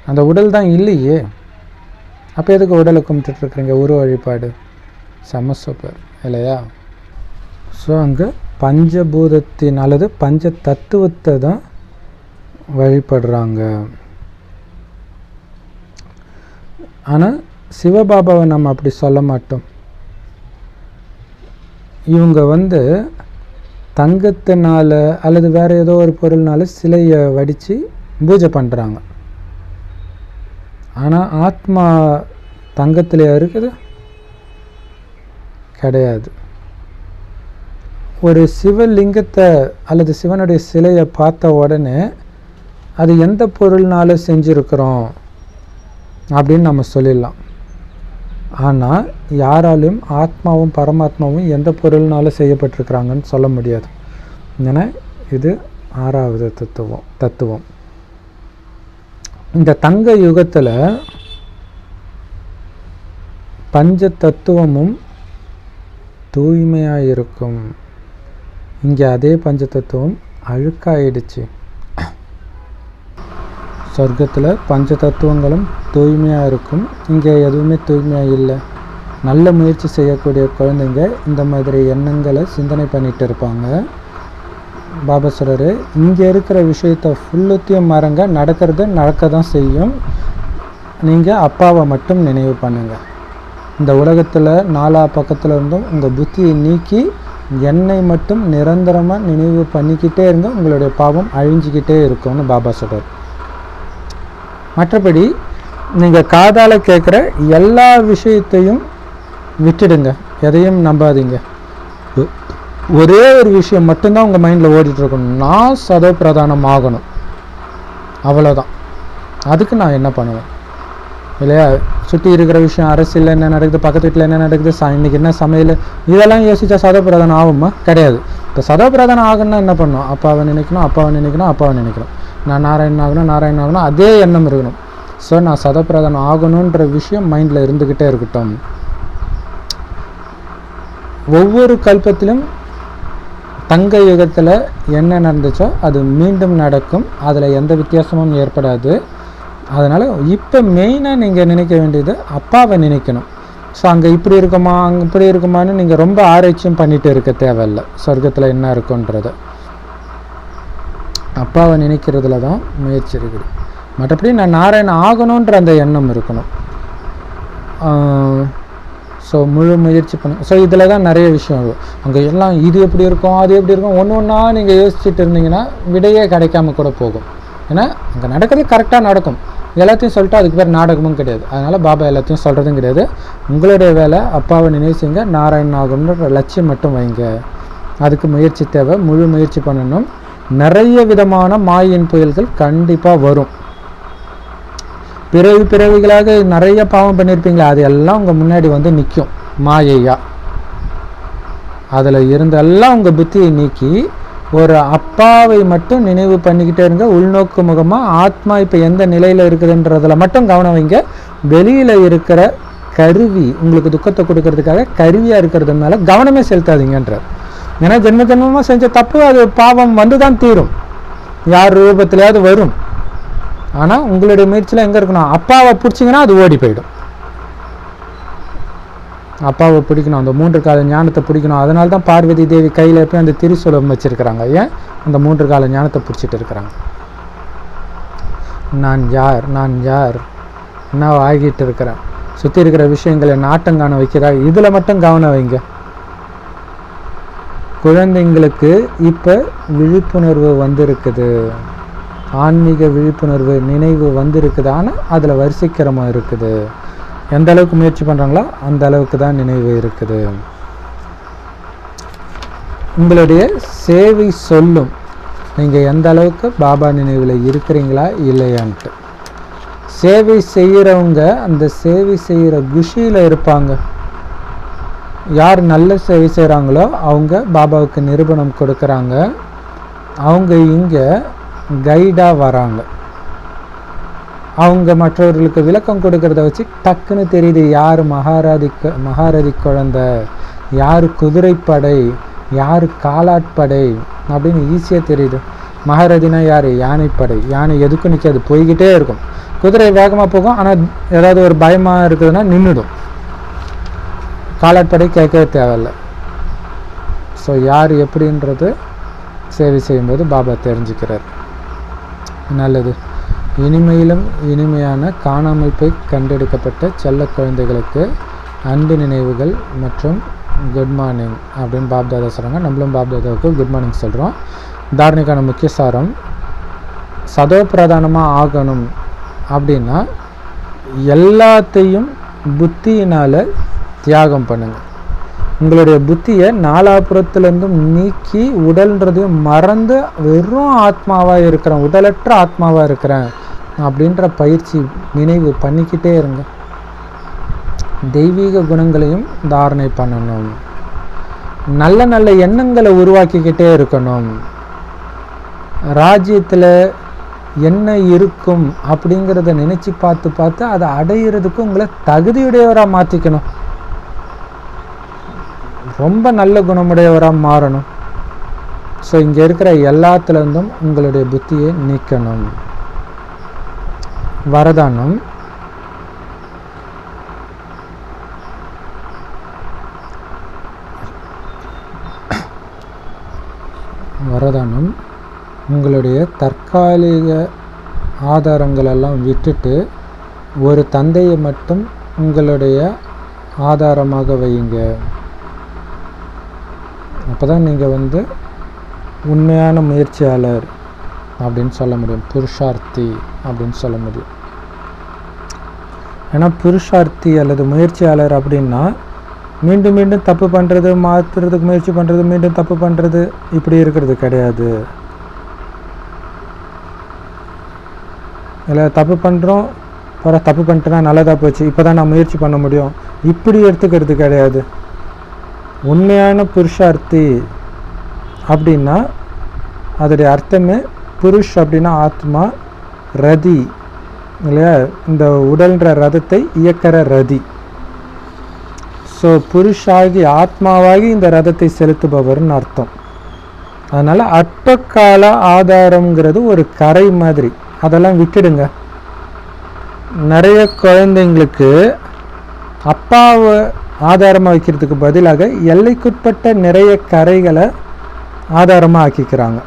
அந்த உடல் தான் இல்லையே, அப்போ எதுக்கு உடலை கும்பிட்டுட்ருக்குறீங்க? உருவ வழிபாடு செம்ம சூப்பர் இல்லையா. ஸோ அங்கே பஞ்சபூதத்தின் அல்லது பஞ்ச தத்துவத்தை தான் வழிபடுறாங்க. ஆனால் சிவபாபாவை நம்ம அப்படி சொல்ல மாட்டோம். இவங்க வந்து தங்கத்தினால அல்லது வேறு ஏதோ ஒரு பொருள்னால சிலையை வடித்து பூஜை பண்ணுறாங்க. ஆனால் ஆத்மா தங்கத்திலே இருக்குது கிடையாது. ஒரு சிவலிங்கத்தை அல்லது சிவனுடைய சிலையை பார்த்த உடனே அது எந்த பொருள்னால செஞ்சுருக்கிறோம் அப்படின்னு நம்ம சொல்லிடலாம். ஆனால் யாராலும் ஆத்மாவும் பரமாத்மாவும் எந்த பொருள்னால செய்யப்பட்டிருக்கிறாங்கன்னு சொல்ல முடியாது. ஏன்னா இது 6வது தத்துவம். இந்த தங்க யுகத்தில் பஞ்ச தத்துவமும் தூய்மையாக இருக்கும். இங்கே அதே பஞ்ச தத்துவம் அழுக்காயிடுச்சு. சொர்க்கத்தில் பஞ்ச தத்துவங்களும் தூய்மையாக இருக்கும், இங்கே எதுவுமே தூய்மையாக இல்லை. நல்ல முயற்சி செய்யக்கூடிய குழந்தைங்க இந்த மாதிரி எண்ணங்களை சிந்தனை பண்ணிகிட்டு இருப்பாங்க. பாபா சொல்கிறாரு, இங்கே இருக்கிற விஷயத்தை ஃபுல்லுத்தையும் மறங்க, நடக்கிறது நடக்க தான் செய்யும். நீங்கள் அப்பாவை மட்டும் நினைவு பண்ணுங்கள். இந்த உலகத்தில் 4 பக்கத்தில் இருந்தும் உங்கள் புத்தியை நீக்கி என்னை மட்டும் நிரந்தரமாக நினைவு பண்ணிக்கிட்டே இருங்க, உங்களுடைய பாவம் அழிஞ்சிக்கிட்டே இருக்கும்னு பாபா சொல்கிறார். மற்றபடி நீங்கள் காதால் கேட்குற எல்லா விஷயத்தையும் விட்டுடுங்க, எதையும் நம்பாதீங்க. ஒரே ஒரு விஷயம் மட்டும்தான் உங்கள் மைண்டில் ஓடிட்டுருக்கணும், நான் சதோ பிரதானம் ஆகணும், அவ்வளோதான். அதுக்கு நான் என்ன பண்ணுவேன் இல்லையா? சுற்றி இருக்கிற விஷயம், அரசியல் என்ன நடக்குது, பக்கத்து வீட்டில் என்ன நடக்குது, இன்றைக்கி என்ன சமையல், இதெல்லாம் யோசித்தா சதோ பிரதானம் ஆகுமா? கிடையாது. இப்போ சதோ பிரதானம் ஆகணும்னா என்ன பண்ணணும்? அப்பாவை நினைக்கணும். நான் நாராயணன் ஆகணும், அதே எண்ணம் இருக்கணும். ஸோ நான் சதோ பிரதானம் ஆகணுன்ற விஷயம் மைண்டில் இருந்துக்கிட்டே இருக்கட்டும். ஒவ்வொரு கல்பத்திலும் தங்க யுகத்தில் என்ன நடந்துச்சோ அது மீண்டும் நடக்கும், அதில் எந்த வித்தியாசமும் ஏற்படாது. அதனால் இப்போ மெயினாக நீங்கள் நினைக்க வேண்டியது அப்பாவை நினைக்கணும். ஸோ அங்கே இப்படி இருக்குமா, அங்கே இப்படி இருக்குமான்னு நீங்கள் ரொம்ப ஆராய்ச்சியும் பண்ணிகிட்டு இருக்க தேவையில்லை. சொர்க்கத்தில் என்ன இருக்குன்றது அப்பாவை நினைக்கிறதுல தான் முயற்சி இருக்குது. மற்றபடி நான் நாராயணன் ஆகணுன்ற அந்த எண்ணம் இருக்கணும். ஸோ முழு முயற்சி பண்ண. ஸோ இதில் தான் நிறைய விஷயம் இருக்கும். அங்கே எல்லாம் இது எப்படி இருக்கும், அது எப்படி இருக்கும், ஒன்றா நீங்கள் யோசிச்சுட்டு இருந்தீங்கன்னா விடையே கிடைக்காம கூட போகும். ஏன்னா அங்கே நடக்கிறது கரெக்டாக நடக்கும். எல்லாத்தையும் சொல்லிட்டு அதுக்கு பேர் நாடகமும் கிடையாது. அதனால் பாபா எல்லாத்தையும் சொல்கிறதும் கிடையாது. உங்களுடைய வேலை அப்பாவை நினைவு செய்யுங்க, நாராயணன் ஆகணுன்ற லட்சியம் மட்டும் வைங்க. அதுக்கு முயற்சி தேவை, முழு முயற்சி பண்ணணும். நிறைய விதமான மாயின் புயல்கள் கண்டிப்பாக வரும். பிறவிகளாக நிறைய பாவம் பண்ணியிருப்பீங்களா, அது எல்லாம் உங்கள் முன்னாடி வந்து நிற்கும் மாயையா. அதில் இருந்தெல்லாம் உங்கள் புத்தியை நீக்கி ஒரு அப்பாவை மட்டும் நினைவு பண்ணிக்கிட்டே இருங்க. உள்நோக்கு முகமாக ஆத்மா இப்போ எந்த நிலையில் இருக்குதுன்றதில் மட்டும் கவனம் வைங்க. வெளியில் இருக்கிற கருவி உங்களுக்கு துக்கத்தை கொடுக்கறதுக்காக கருவியாக இருக்கிறது மேலே கவனமே செலுத்தாதீங்கன்றார். ஏன்னா ஜென்மமாக செஞ்ச தப்பு அது பாவம் வந்து தான் தீரும், யார் ரூபத்திலேயாவது வரும். ஆனால் உங்களுடைய முயற்சியில் எங்கே இருக்கணும்? அப்பாவை பிடிச்சிங்கன்னா அது ஓடி போயிடும். அப்பாவை பிடிக்கணும், அந்த 3 கால ஞானத்தை பிடிக்கணும். அதனால தான் பார்வதி தேவி கையில் போய் அந்த திரிசூலம் வச்சுருக்கிறாங்க. ஏன்? அந்த 3 கால ஞானத்தை பிடிச்சிட்டு இருக்கிறாங்க. நான் யார் என்ன ஆகிட்டு இருக்கிறேன், சுற்றி இருக்கிற விஷயங்களை நாட்டம் காண வைக்கிறா, இதில் மட்டும் கவனம் வைங்க. குழந்தைங்களுக்கு இப்போ விழிப்புணர்வு வந்திருக்குது, ஆன்மீக விழிப்புணர்வு நினைவு வந்திருக்குது. ஆனால் அதில் வரிசைக்கிரமாக இருக்குது. எந்த அளவுக்கு முயற்சி பண்ணுறாங்களோ அந்த அளவுக்கு தான் நினைவு இருக்குது. உங்களுடைய சேவை சொல்லும் நீங்கள் எந்த அளவுக்கு பாபா நினைவில் இருக்கிறீங்களா இல்லையான்ட்டு. சேவை செய்கிறவங்க அந்த சேவை செய்கிற குஷியில் இருப்பாங்க. யார் நல்ல சேவை செய்கிறாங்களோ அவங்க பாபாவுக்கு நிரூபணம் கொடுக்குறாங்க. அவங்க இங்கே கைடாக வராங்க. அவங்க மற்றவர்களுக்கு விளக்கம் கொடுக்கறத வச்சு டக்குன்னு தெரியுது யார் மகாரதி குழந்தை, யார் குதிரைப்படை, யார் காலாட்படை அப்படின்னு ஈஸியாக தெரியுது. மகாரதினா யார்? யானைப்படை. யானை எதுக்கும் நிற்காது, போய்கிட்டே இருக்கும். குதிரை வேகமாக போகும், ஆனால் ஏதாவது ஒரு பயமாக இருக்குதுன்னா நின்றுடும். காலாட்படை கேட்கவே தேவையில்லை. ஸோ யார் எப்படின்றது சேவை செய்யும்போது பாபா தெரிஞ்சுக்கிறார். நல்லது. இனிமையிலும் இனிமையான காணாமல் போய் கண்டெடுக்கப்பட்ட செல்ல குழந்தைகளுக்கு அன்பு நினைவுகள் மற்றும் குட் மார்னிங் அப்படின்னு பாப்தாதா சொல்கிறாங்க. நம்மளும் பாப்தாதாவுக்கு குட் மார்னிங் சொல்கிறோம். தாரணைக்கான முக்கிய சாரம், சதோ பிரதானமாக ஆகணும் அப்படின்னா எல்லாத்தையும் புத்தியினால் தியாகம் பண்ணுங்கள். உங்களுடைய புத்தியை நாலாபுறத்துலேருந்தும் நீக்கி உடல்ன்றதையும் மறந்து வெறும் ஆத்மாவாக இருக்கிறேன், உடலற்ற ஆத்மாவாக இருக்கிறேன் அப்படின்ற பயிற்சி நினைவு பண்ணிக்கிட்டே இருங்க. தெய்வீக குணங்களையும் தாரணை பண்ணணும். நல்ல நல்ல எண்ணங்களை உருவாக்கிக்கிட்டே இருக்கணும். ராஜ்யத்தில் என்ன இருக்கும் அப்படிங்கிறத நினச்சி பார்த்து பார்த்து அதை அடையிறதுக்கு உங்களை தகுதியுடையவராக மாற்றிக்கணும். ரொம்ப நல்ல குணமுடையவராக மாறணும். ஸோ இங்கே இருக்கிற எல்லாத்துலேருந்தும் உங்களுடைய புத்தியை நீக்கணும். வரதானம். வரதானம் உங்களுடைய தற்காலிக ஆதாரங்களெல்லாம் விட்டுட்டு ஒரு தந்தையை மட்டும் உங்களுடைய ஆதாரமாக வையுங்க. அப்போ தான் நீங்கள் உண்மையான முயற்சியாளர் அப்படின்னு சொல்ல முடியும், புருஷார்த்தி அப்படின்னு சொல்ல முடியும். ஏன்னா புருஷார்த்தி அல்லது முயற்சியாளர் அப்படின்னா மீண்டும் மீண்டும் தப்பு பண்ணுறது, மாற்றுறதுக்கு முயற்சி பண்ணுறது, மீண்டும் தப்பு பண்ணுறது, இப்படி இருக்கிறது கிடையாது. இல்லை தப்பு பண்ணுறோம், தப்பு பண்ணிட்டுனா நல்லதாக போச்சு, இப்போ தான் நான் முயற்சி பண்ண முடியும், இப்படி எடுத்துக்கிறது கிடையாது. உண்மையான புருஷார்த்தி அப்படின்னா அதோடைய அர்த்தமே புருஷ் அப்படின்னா ஆத்மா, ரதி இல்லையா, இந்த உடல்ன்ற ரதத்தை இயக்கிற ரதி. ஸோ புருஷாகி ஆத்மாவாகி இந்த ரதத்தை செலுத்துபவர்னு அர்த்தம். அதனால் அற்பகால ஆதாரங்கிறது ஒரு கரை மாதிரி, அதெல்லாம் விட்டுடுங்க. நிறைய குழந்தைங்களுக்கு அப்பாவை ஆதாரமாக வைக்கிறதுக்கு பதிலாக எல்லைக்குட்பட்ட நிறைய கரைகளை ஆதாரமாக ஆக்கிக்கிறாங்க.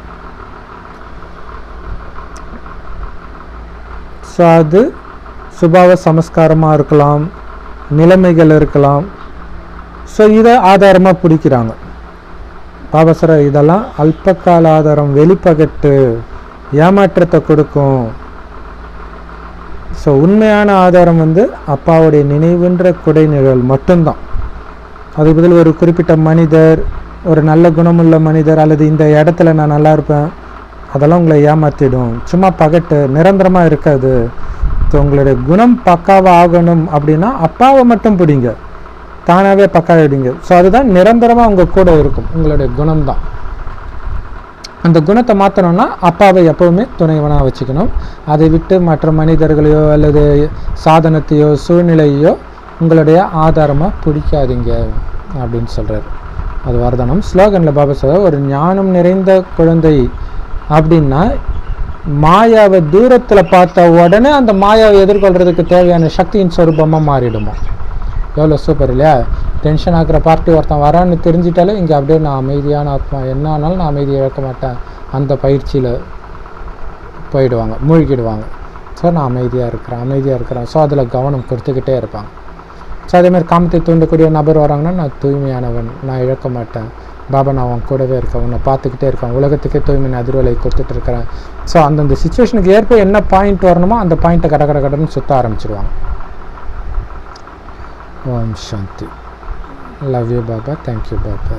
ஸோ அது சுபாவ சமஸ்காரமாக இருக்கலாம், நிலைமைகள் இருக்கலாம். ஸோ இதை ஆதாரமாக பிடிக்கிறாங்க. பாபசர இதெல்லாம் அல்பகால ஆதாரம், வெளிப்பகட்டு, ஏமாற்றத்தை கொடுக்கும். ஸோ உண்மையான ஆதாரம் அப்பாவுடைய நினைவுன்ற குடை நிழல் மட்டும்தான். அதுக்கு பதில் ஒரு குறிப்பிட்ட மனிதர், ஒரு நல்ல குணமுள்ள மனிதர், அல்லது இந்த இடத்துல நான் நல்லா இருப்பேன், அதெல்லாம் உங்களை ஏமாற்றிடும். சும்மா பகட்டு, நிரந்தரமாக இருக்காது. ஸோ உங்களுடைய குணம் பக்காவாக ஆகணும் அப்படின்னா அப்பாவை மட்டும் பிடிங்க, தானாகவே பக்காவிடுங்க. ஸோ அதுதான் நிரந்தரமாக உங்கள் கூட இருக்கும், உங்களுடைய குணம்தான். அந்த குணத்தை மாற்றணும்னா அப்பாவை எப்போவுமே துணைவனாக வச்சுக்கணும். அதை விட்டு மற்ற மனிதர்களையோ அல்லது சாதனத்தையோ சூழ்நிலையோ உங்களுடைய ஆதாரமாக பிடிக்காதீங்க அப்படின்னு சொல்கிறார். அது வரதானம். ஸ்லோகனில் பாபா சொல்ற, ஒரு ஞானம் நிறைந்த குழந்தை அப்படின்னா மாயாவை தூரத்தில் பார்த்த உடனே அந்த மாயாவை எதிர்கொள்கிறதுக்கு தேவையான சக்தியின் சொரூபமாக மாறிடுமா. எவ்வளோ சூப்பர் இல்லையா? டென்ஷன் ஆகிற பார்ட்டி ஒருத்தன் வரான்னு தெரிஞ்சிட்டாலே இங்கே அப்படியே நான் அமைதியான ஆத்மா, என்ன ஆனாலும் நான் அமைதியை இழக்க மாட்டேன், அந்த பயிற்சியில் போயிடுவாங்க, மூழ்கிடுவாங்க. ஸோ நான் அமைதியாக இருக்கிறேன். ஸோ அதில் கவனம் கொடுத்துக்கிட்டே இருப்பாங்க. ஸோ அதேமாதிரி காமத்தை தூண்டக்கூடிய நபர் வராங்கன்னா, நான் தூய்மையானவன், நான் இழக்க மாட்டேன், பாபா நான் அவன் கூடவே இருக்கேன், உன்னை பார்த்துக்கிட்டே இருக்கேன், உலகத்துக்கே தூய்மை அதிர்வலை கொடுத்துட்டு இருக்கிறேன். ஸோ அந்தந்த சுச்சுவேஷனுக்கு ஏற்ப என்ன பாயிண்ட் வரணுமோ அந்த பாயிண்ட்டை கடன்னு சுற்ற ஆரம்பிச்சிருவாங்க. ஓம் சாந்தி. Love you, Baba. Thank you, Baba.